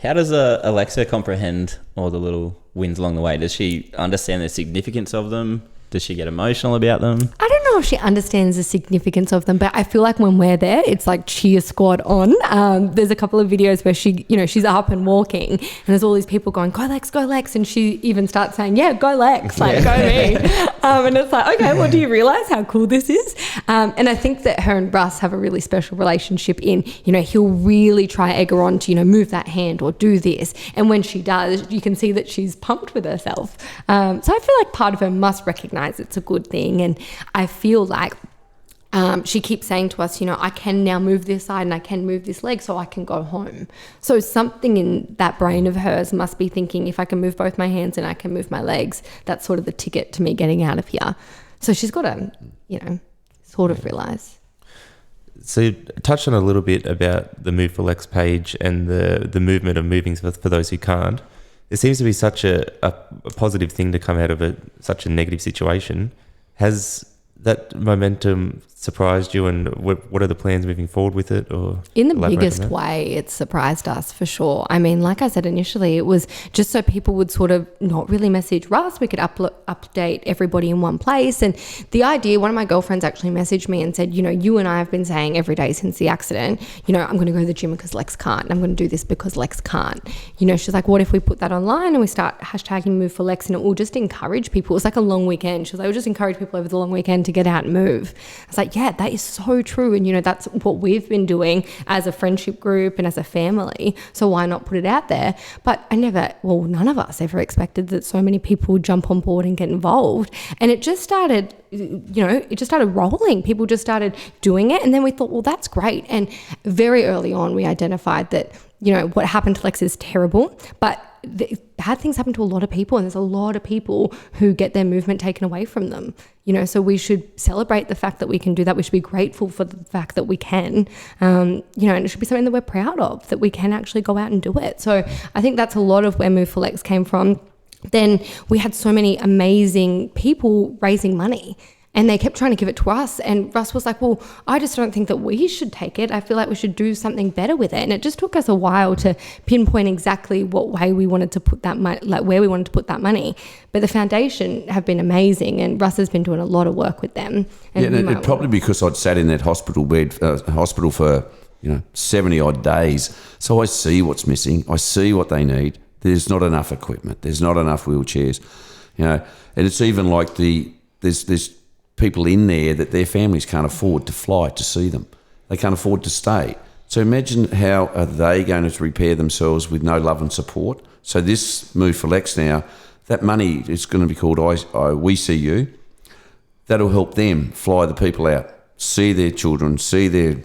How does Alexa comprehend all the little wins along the way? Does she understand the significance of them? Does she get emotional about them? I don't know if she understands the significance of them, but I feel like when we're there, it's like cheer squad on. There's a couple of videos where she, she's up and walking and there's all these people going, go Lex, go Lex. And she even starts saying, yeah, go Lex, like go me. And it's like, okay, well, do you realize how cool this is? And I think that her and Russ have a really special relationship in, he'll really try egg her on to, move that hand or do this. And when she does, you can see that she's pumped with herself. So I feel like part of her must recognize it's a good thing. And I feel like she keeps saying to us, I can now move this side and I can move this leg so I can go home. So something in that brain of hers must be thinking, if I can move both my hands and I can move my legs, that's sort of the ticket to me getting out of here. So she's got to, sort of realise. So touch on a little bit about the Move for Lex page and the movement of moving for those who can't. It seems to be such a positive thing to come out of such a negative situation. Has that momentum surprised you, and what are the plans moving forward with it? Or in the biggest way, it surprised us for sure. I mean, like I said initially, it was just so people would sort of not really message Russ. We could update everybody in one place. And the idea, one of my girlfriends actually messaged me and said, you and I have been saying every day since the accident, I'm going to go to the gym because Lex can't. And I'm going to do this because Lex can't. She's like, what if we put that online and we start hashtagging Move for Lex, and it will just encourage people. It was like a long weekend. She was like, we'll just encourage people over the long weekend to get out and move. I was like, yeah, that is so true. And, that's what we've been doing as a friendship group and as a family. So why not put it out there? But none of us ever expected that so many people would jump on board and get involved. And it just started, rolling. People just started doing it. And then we thought, well, that's great. And very early on, we identified that, what happened to Lex is terrible, but bad things happen to a lot of people, and there's a lot of people who get their movement taken away from them. So we should celebrate the fact that we can do that. We should be grateful for the fact that we can, and it should be something that we're proud of, that we can actually go out and do it. So I think that's a lot of where Move for Lex came from. Then we had so many amazing people raising money. And they kept trying to give it to us. And Russ was like, well, I just don't think that we should take it. I feel like we should do something better with it. And it just took us a while to pinpoint exactly what way we wanted to put that money, like where we wanted to put that money. But the foundation have been amazing, and Russ has been doing a lot of work with them. And probably because I'd sat in that hospital bed, hospital for 70 odd days. So I see what's missing. I see what they need. There's not enough equipment. There's not enough wheelchairs. And it's even like there's people in there that their families can't afford to fly to see them. They can't afford to stay. So imagine how are they going to repair themselves with no love and support. So this Move for Lex now, that money is going to be called We See You. That'll help them fly the people out, see their children, see their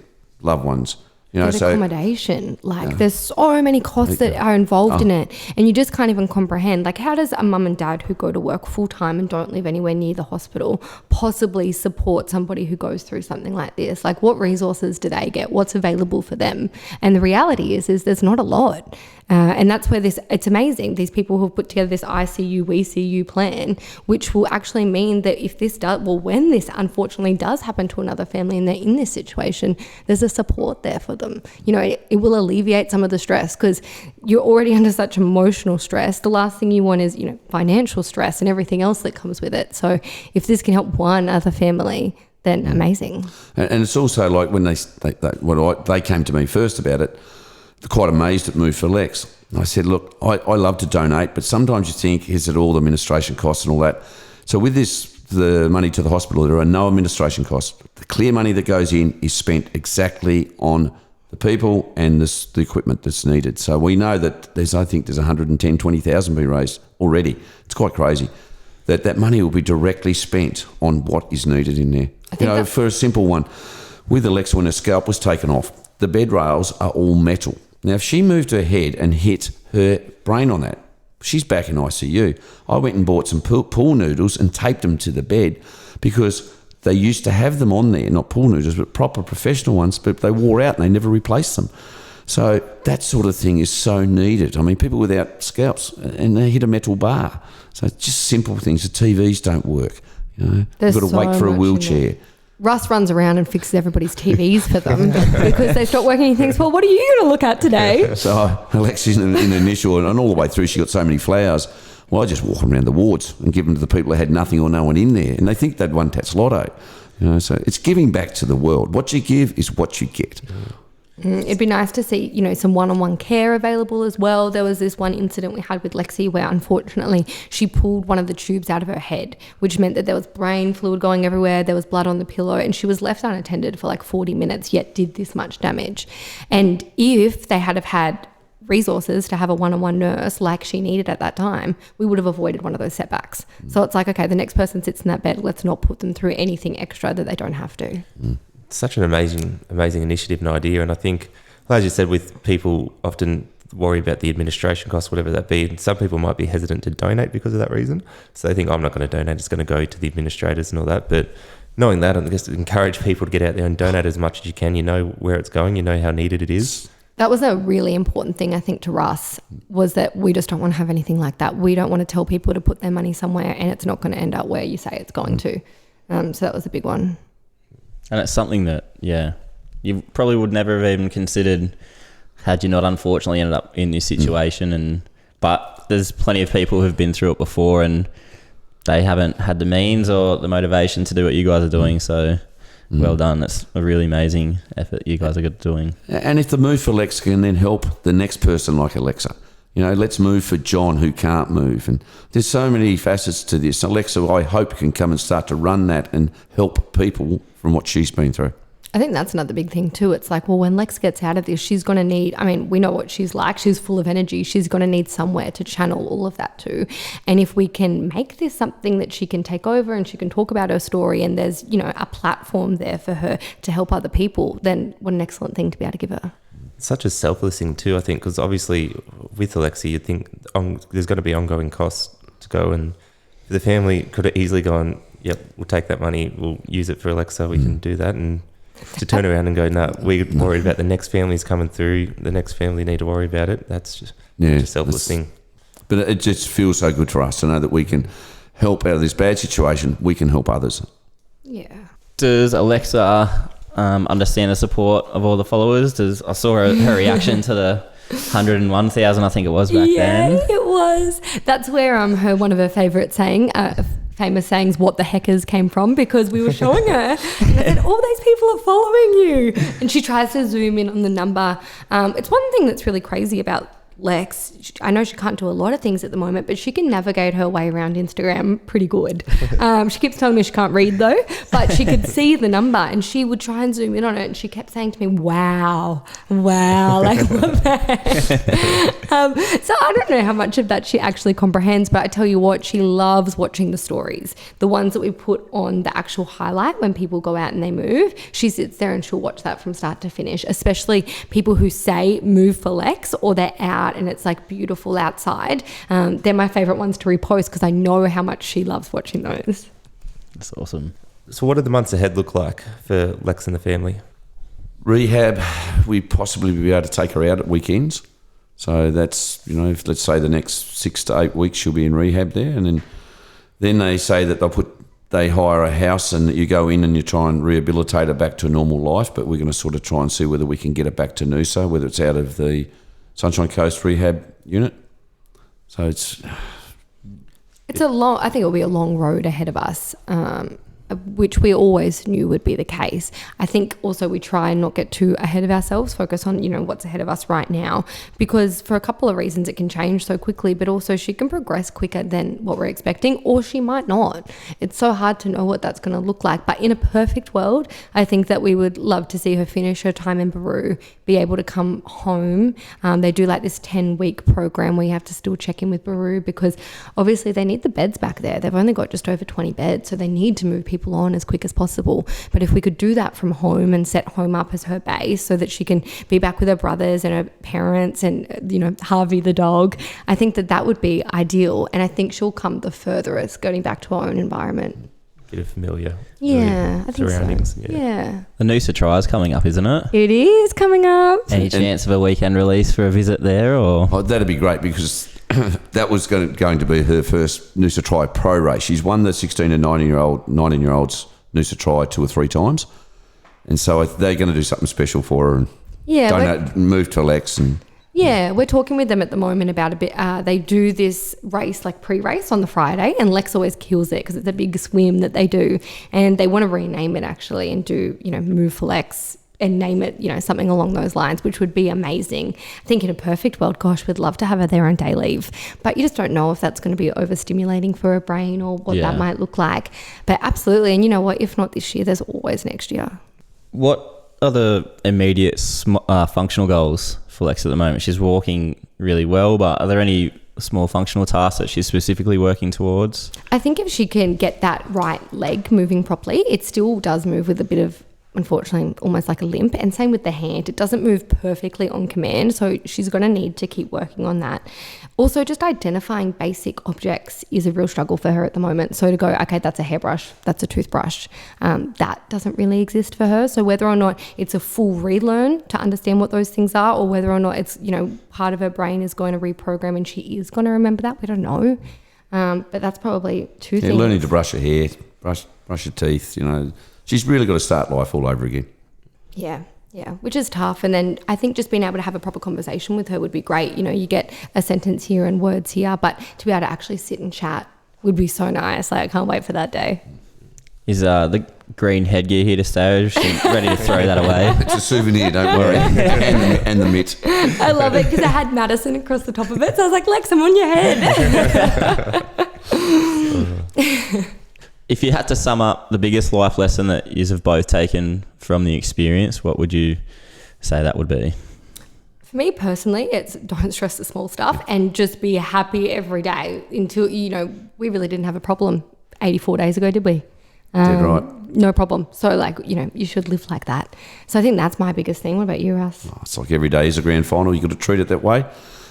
loved ones. There's accommodation. There's so many costs that are involved in it, and you just can't even comprehend. Like, how does a mum and dad who go to work full time and don't live anywhere near the hospital possibly support somebody who goes through something like this? Like, what resources do they get? What's available for them? And the reality is there's not a lot. And that's where it's amazing. These people who have put together this I See You, We See You plan, which will actually mean that when this unfortunately does happen to another family and they're in this situation, there's a support there for them. It will alleviate some of the stress, because you're already under such emotional stress. The last thing you want is, financial stress and everything else that comes with it. So if this can help one other family, then amazing. And it's also like when they came to me first about it, they're quite amazed at Move for Lex. And I said, look, I love to donate, but sometimes you think, is it all the administration costs and all that? So with the money to the hospital, there are no administration costs. The clear money that goes in is spent exactly on the people and the equipment that's needed. So we know that there's 110,000, 20,000 being raised already. It's quite crazy. That money will be directly spent on what is needed in there. For a simple one, with Alexa, when her scalp was taken off, the bed rails are all metal. Now, if she moved her head and hit her brain on that, she's back in ICU. I went and bought some pool noodles and taped them to the bed, because they used to have them on there, not pool noodles, but proper professional ones, but they wore out and they never replaced them. So that sort of thing is so needed. I mean, people without scalps, and they hit a metal bar. So it's just simple things. The TVs don't work. You've got to wait for a wheelchair. Russ runs around and fixes everybody's TVs for them because they stop working. He thinks, well, what are you going to look at today? So Alexia's in the initial, and all the way through, she got so many flowers. Well, I just walk around the wards and give them to the people that had nothing or no one in there, and they think they'd won Tats Lotto. So it's giving back to the world. What you give is what you get. It'd be nice to see, some one-on-one care available as well. There was this one incident we had with Lexi where unfortunately she pulled one of the tubes out of her head, which meant that there was brain fluid going everywhere, there was blood on the pillow, and she was left unattended for like 40 minutes, yet did this much damage. And if they had resources to have a one-on-one nurse like she needed at that time, we would have avoided one of those setbacks. So it's like, okay, the next person sits in that bed, let's not put them through anything extra that they don't have to. Such an amazing initiative and idea. And I think, as you said, with people often worry about the administration costs, whatever that be, and some people might be hesitant to donate because of that reason. So they think, I'm not going to donate, it's going to go to the administrators and all that. But knowing that, I guess to encourage people to get out there and donate as much as you can. You know where it's going, you know how needed it is. That was a really important thing, I think, to Russ, was that we just don't want to have anything like that. We don't want to tell people to put their money somewhere and it's not going to end up where you say it's going to. So that was a big one. And it's something that, you probably would never have even considered had you not unfortunately ended up in this situation. But there's plenty of people who've been through it before and they haven't had the means or the motivation to do what you guys are doing. So well done. That's a really amazing effort you guys are doing. And if the Move for Lex can then help the next person like Alexa, let's move for John who can't move. And there's so many facets to this. Alexa, I hope, can come and start to run that and help people from what she's been through. I think that's another big thing too. It's like, well, when Lex gets out of this, she's going to need, we know what she's like. She's full of energy. She's going to need somewhere to channel all of that to. And if we can make this something that she can take over and she can talk about her story and there's, a platform there for her to help other people, then what an excellent thing to be able to give her. Such a selfless thing too, I think, because obviously with Alexi, you'd think there's going to be ongoing costs to go, and the family could have easily gone, yep, we'll take that money, we'll use it for Alexa, we can do that. And to turn around and go, no, we're worried about the next family's coming through, the next family need to worry about it. That's just a selfless thing. But it just feels so good for us to know that we can help out of this bad situation, we can help others. Yeah. Does Alexa understand the support of all the followers? I saw her reaction to the 101,000, I think it was back then. Yeah, it was. That's where one of her favourite famous sayings, "What the heckers," came from, because we were showing her and I said, all these people are following you, and she tries to zoom in on the number. It's one thing that's really crazy about Lex. I know she can't do a lot of things at the moment, but she can navigate her way around Instagram pretty good. She keeps telling me she can't read though, but she could see the number and she would try and zoom in on it, and she kept saying to me, wow, like what the heck? So I don't know how much of that she actually comprehends, but I tell you what, she loves watching the stories, the ones that we put on the actual highlight when people go out and they move. She sits there and she'll watch that from start to finish, especially people who say move for Lex or they're out and it's like beautiful outside. They're my favorite ones to repost because I know how much she loves watching those. That's awesome. So what do the months ahead look like for Lex and the family? Rehab, we possibly be able to take her out at weekends. So that's, if, let's say the next 6 to 8 weeks she'll be in rehab there. And then they say that they hire a house and that you go in and you try and rehabilitate her back to a normal life. But we're going to sort of try and see whether we can get her back to Noosa, whether it's out of the Sunshine Coast rehab unit. So it's I think it'll be a long road ahead of us, which we always knew would be the case. I think also we try and not get too ahead of ourselves, focus on, what's ahead of us right now, because for a couple of reasons it can change so quickly, but also she can progress quicker than what we're expecting, or she might not. It's so hard to know what that's going to look like. But in a perfect world, I think that we would love to see her finish her time in Baru, be able to come home. They do like this 10-week program where you have to still check in with Baru, because obviously they need the beds back there. They've only got just over 20 beds, so they need to move people on as quick as possible. But if we could do that from home and set home up as her base so that she can be back with her brothers and her parents and, Harvey the dog, I think that would be ideal. And I think she'll come the furthest going back to her own environment. Bit of familiar I think surroundings. So. Yeah. The Noosa Try is coming up, isn't it? It is coming up. Any chance of a weekend release for a visit there? Or that'd be great, because that was going to be her first Noosa Try pro race. She's won the 16 and 19-year-olds Noosa try 2 or 3 times. And so they're going to do something special for her and move to Lex. And yeah, we're talking with them at the moment about a bit. They do this race, like pre-race on the Friday, and Lex always kills it because it's a big swim that they do. And they want to rename it actually and do, Move for Lex and name it, something along those lines, which would be amazing. I think in a perfect world, gosh, we'd love to have her there on day leave. But you just don't know if that's going to be overstimulating for her brain or what that might look like. But absolutely. And you know what? If not this year, there's always next year. What are the immediate functional goals for Lex at the moment? She's walking really well, but are there any small functional tasks that she's specifically working towards? I think if she can get that right leg moving properly, it still does move with a bit of, unfortunately, almost like a limp. And same with the hand. It doesn't move perfectly on command, so she's going to need to keep working on that. Also, just identifying basic objects is a real struggle for her at the moment. So to go, okay, that's a hairbrush, that's a toothbrush, that doesn't really exist for her. So whether or not it's a full relearn to understand what those things are, or whether or not it's, part of her brain is going to reprogram and she is going to remember that, we don't know. But that's probably two things. Learning to brush her hair, brush her teeth, She's really got to start life all over again. Yeah, which is tough. And then I think just being able to have a proper conversation with her would be great. You get a sentence here and words here, but to be able to actually sit and chat would be so nice. Like, I can't wait for that day. Is the green headgear here to stay, or is she ready to throw that away? It's a souvenir, don't worry. and the mitt. I love it because I had Madison across the top of it. So I was like, Lex, I'm on your head. If you had to sum up the biggest life lesson that you have both taken from the experience, what would you say that would be? For me personally, it's don't stress the small stuff and just be happy every day until, we really didn't have a problem 84 days ago, did we? Dead right. No problem. So you should live like that. So I think that's my biggest thing. What about you, Russ? It's like every day is a grand final. You've got to treat it that way.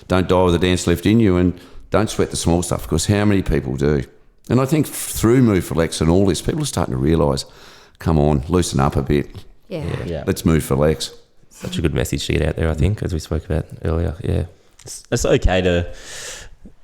Don't die with a dance left in you, and don't sweat the small stuff, because how many people do? And I think through Move for Lex and all this, people are starting to realise, come on, loosen up a bit. Yeah. Let's move for Lex. Such a good message to get out there, I think, as we spoke about earlier. Yeah. It's okay to...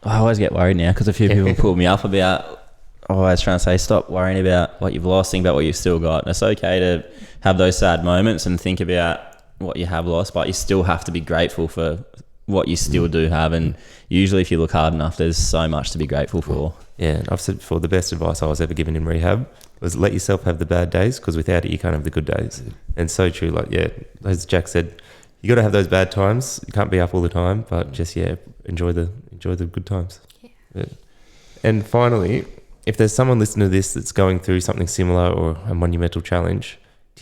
I always get worried now because a few people pull me up about... always trying to say, stop worrying about what you've lost, think about what you've still got. And it's okay to have those sad moments and think about what you have lost, but you still have to be grateful for what you still do have. And usually if you look hard enough, there's so much to be grateful for. Yeah, and I've said before, the best advice I was ever given in rehab was let yourself have the bad days, because without it, you can't have the good days. And so true. As Jack said, you got to have those bad times. You can't be up all the time, but just, enjoy the good times. Yeah. And finally, if there's someone listening to this that's going through something similar or a monumental challenge,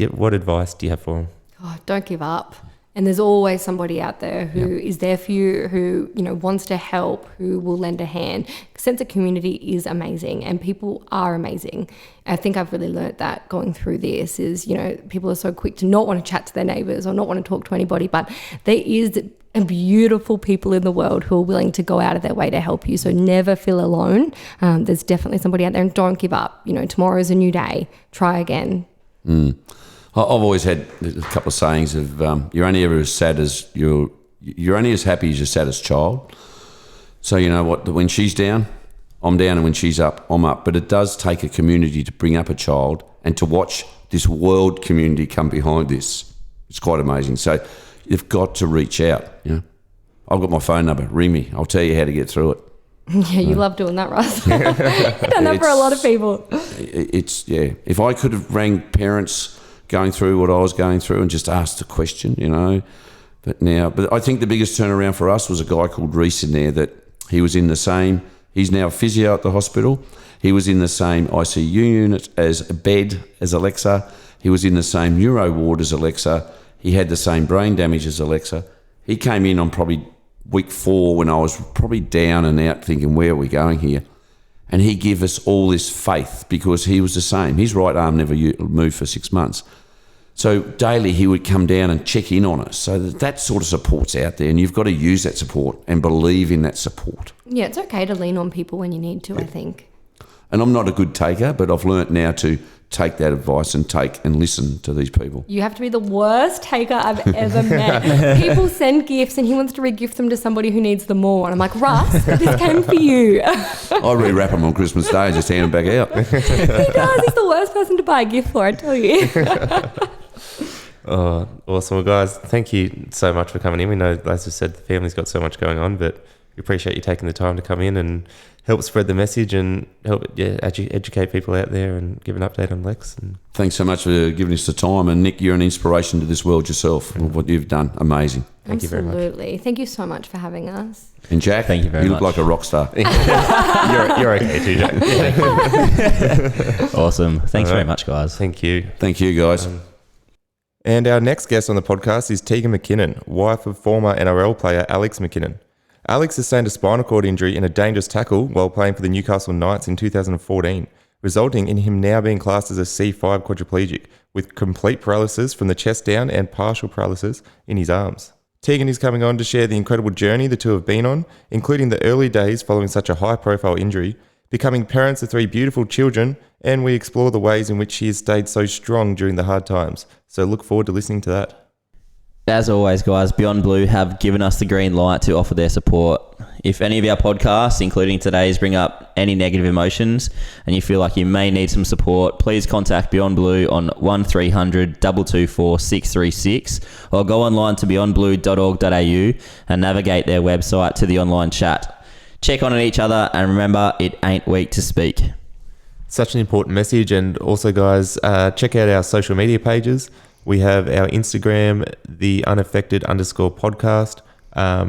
what advice do you have for them? Oh, don't give up. And there's always somebody out there who is there for you, who, wants to help, who will lend a hand. Sense of community is amazing, and people are amazing. I think I've really learnt that going through this is, people are so quick to not want to chat to their neighbours or not want to talk to anybody, but there is beautiful people in the world who are willing to go out of their way to help you. So never feel alone. There's definitely somebody out there, and don't give up. Tomorrow's a new day. Try again. I've always had a couple of sayings of you're only ever as sad as you're only as happy as your saddest child. So you know what, when she's down, I'm down, and when she's up, I'm up. But it does take a community to bring up a child and to watch this world community come behind this. It's quite amazing. So you've got to reach out. I've got my phone number. Ring me. I'll tell you how to get through it. Yeah, you love doing that, Russ. You've done that for a lot of people. If I could have rang parents going through what I was going through and just asked a question, But I think the biggest turnaround for us was a guy called Reese in there, that he was in the same, he's now a physio at the hospital. He was in the same ICU unit as Alexa. He was in the same neuro ward as Alexa. He had the same brain damage as Alexa. He came in on probably week 4 when I was probably down and out thinking, where are we going here? And he gave us all this faith because he was the same. His right arm never moved for 6 months. So daily he would come down and check in on us. So that sort of support's out there, and you've got to use that support and believe in that support. Yeah, it's okay to lean on people when you need to, I think. And I'm not a good taker, but I've learnt now to take that advice and listen to these people. You have to be the worst taker I've ever met. People send gifts and he wants to re-gift them to somebody who needs them more. And I'm like, Russ, this came for you. I re-wrap them on Christmas Day and just hand them back out. He does. He's the worst person to buy a gift for, I tell you. Oh, awesome. Well, guys, thank you so much for coming in. We know, as I said, the family's got so much going on, but we appreciate you taking the time to come in and help spread the message and help educate people out there and give an update on Lex. And thanks so much for giving us the time. And Nick, you're an inspiration to this world yourself. What you've done, amazing. Thank you very much. Absolutely. Thank you so much for having us. And Jack, thank you very look much. like a rock star. You're okay too, Jack. Awesome. Thanks All right. very much, guys. Thank you. Thank you, guys. And our next guest on the podcast is Tegan McKinnon, wife of former NRL player Alex McKinnon. Alex sustained a spinal cord injury in a dangerous tackle while playing for the Newcastle Knights in 2014, resulting in him now being classed as a C5 quadriplegic with complete paralysis from the chest down and partial paralysis in his arms. Tegan is coming on to share the incredible journey the two have been on, including the early days following such a high-profile injury, becoming parents of 3 beautiful children, and we explore the ways in which she has stayed so strong during the hard times. So look forward to listening to that. As always, guys, Beyond Blue have given us the green light to offer their support. If any of our podcasts, including today's, bring up any negative emotions and you feel like you may need some support, please contact Beyond Blue on 1300 224 636 or go online to beyondblue.org.au and navigate their website to the online chat. Check on each other and remember, it ain't weak to speak. Such an important message. And also, guys, check out our social media pages. We have our Instagram, the unaffected_podcast.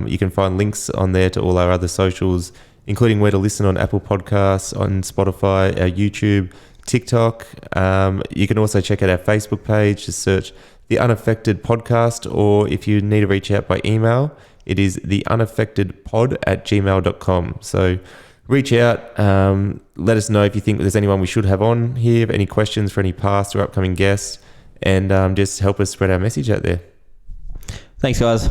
You can find links on there to all our other socials, including where to listen on Apple Podcasts, on Spotify, our YouTube, TikTok. You can also check out our Facebook page. Just search the Unaffected Podcast, or if you need to reach out by email, it is theunaffectedpod@gmail.com. So reach out, let us know if you think there's anyone we should have on here, any questions for any past or upcoming guests, and just help us spread our message out there. Thanks, guys.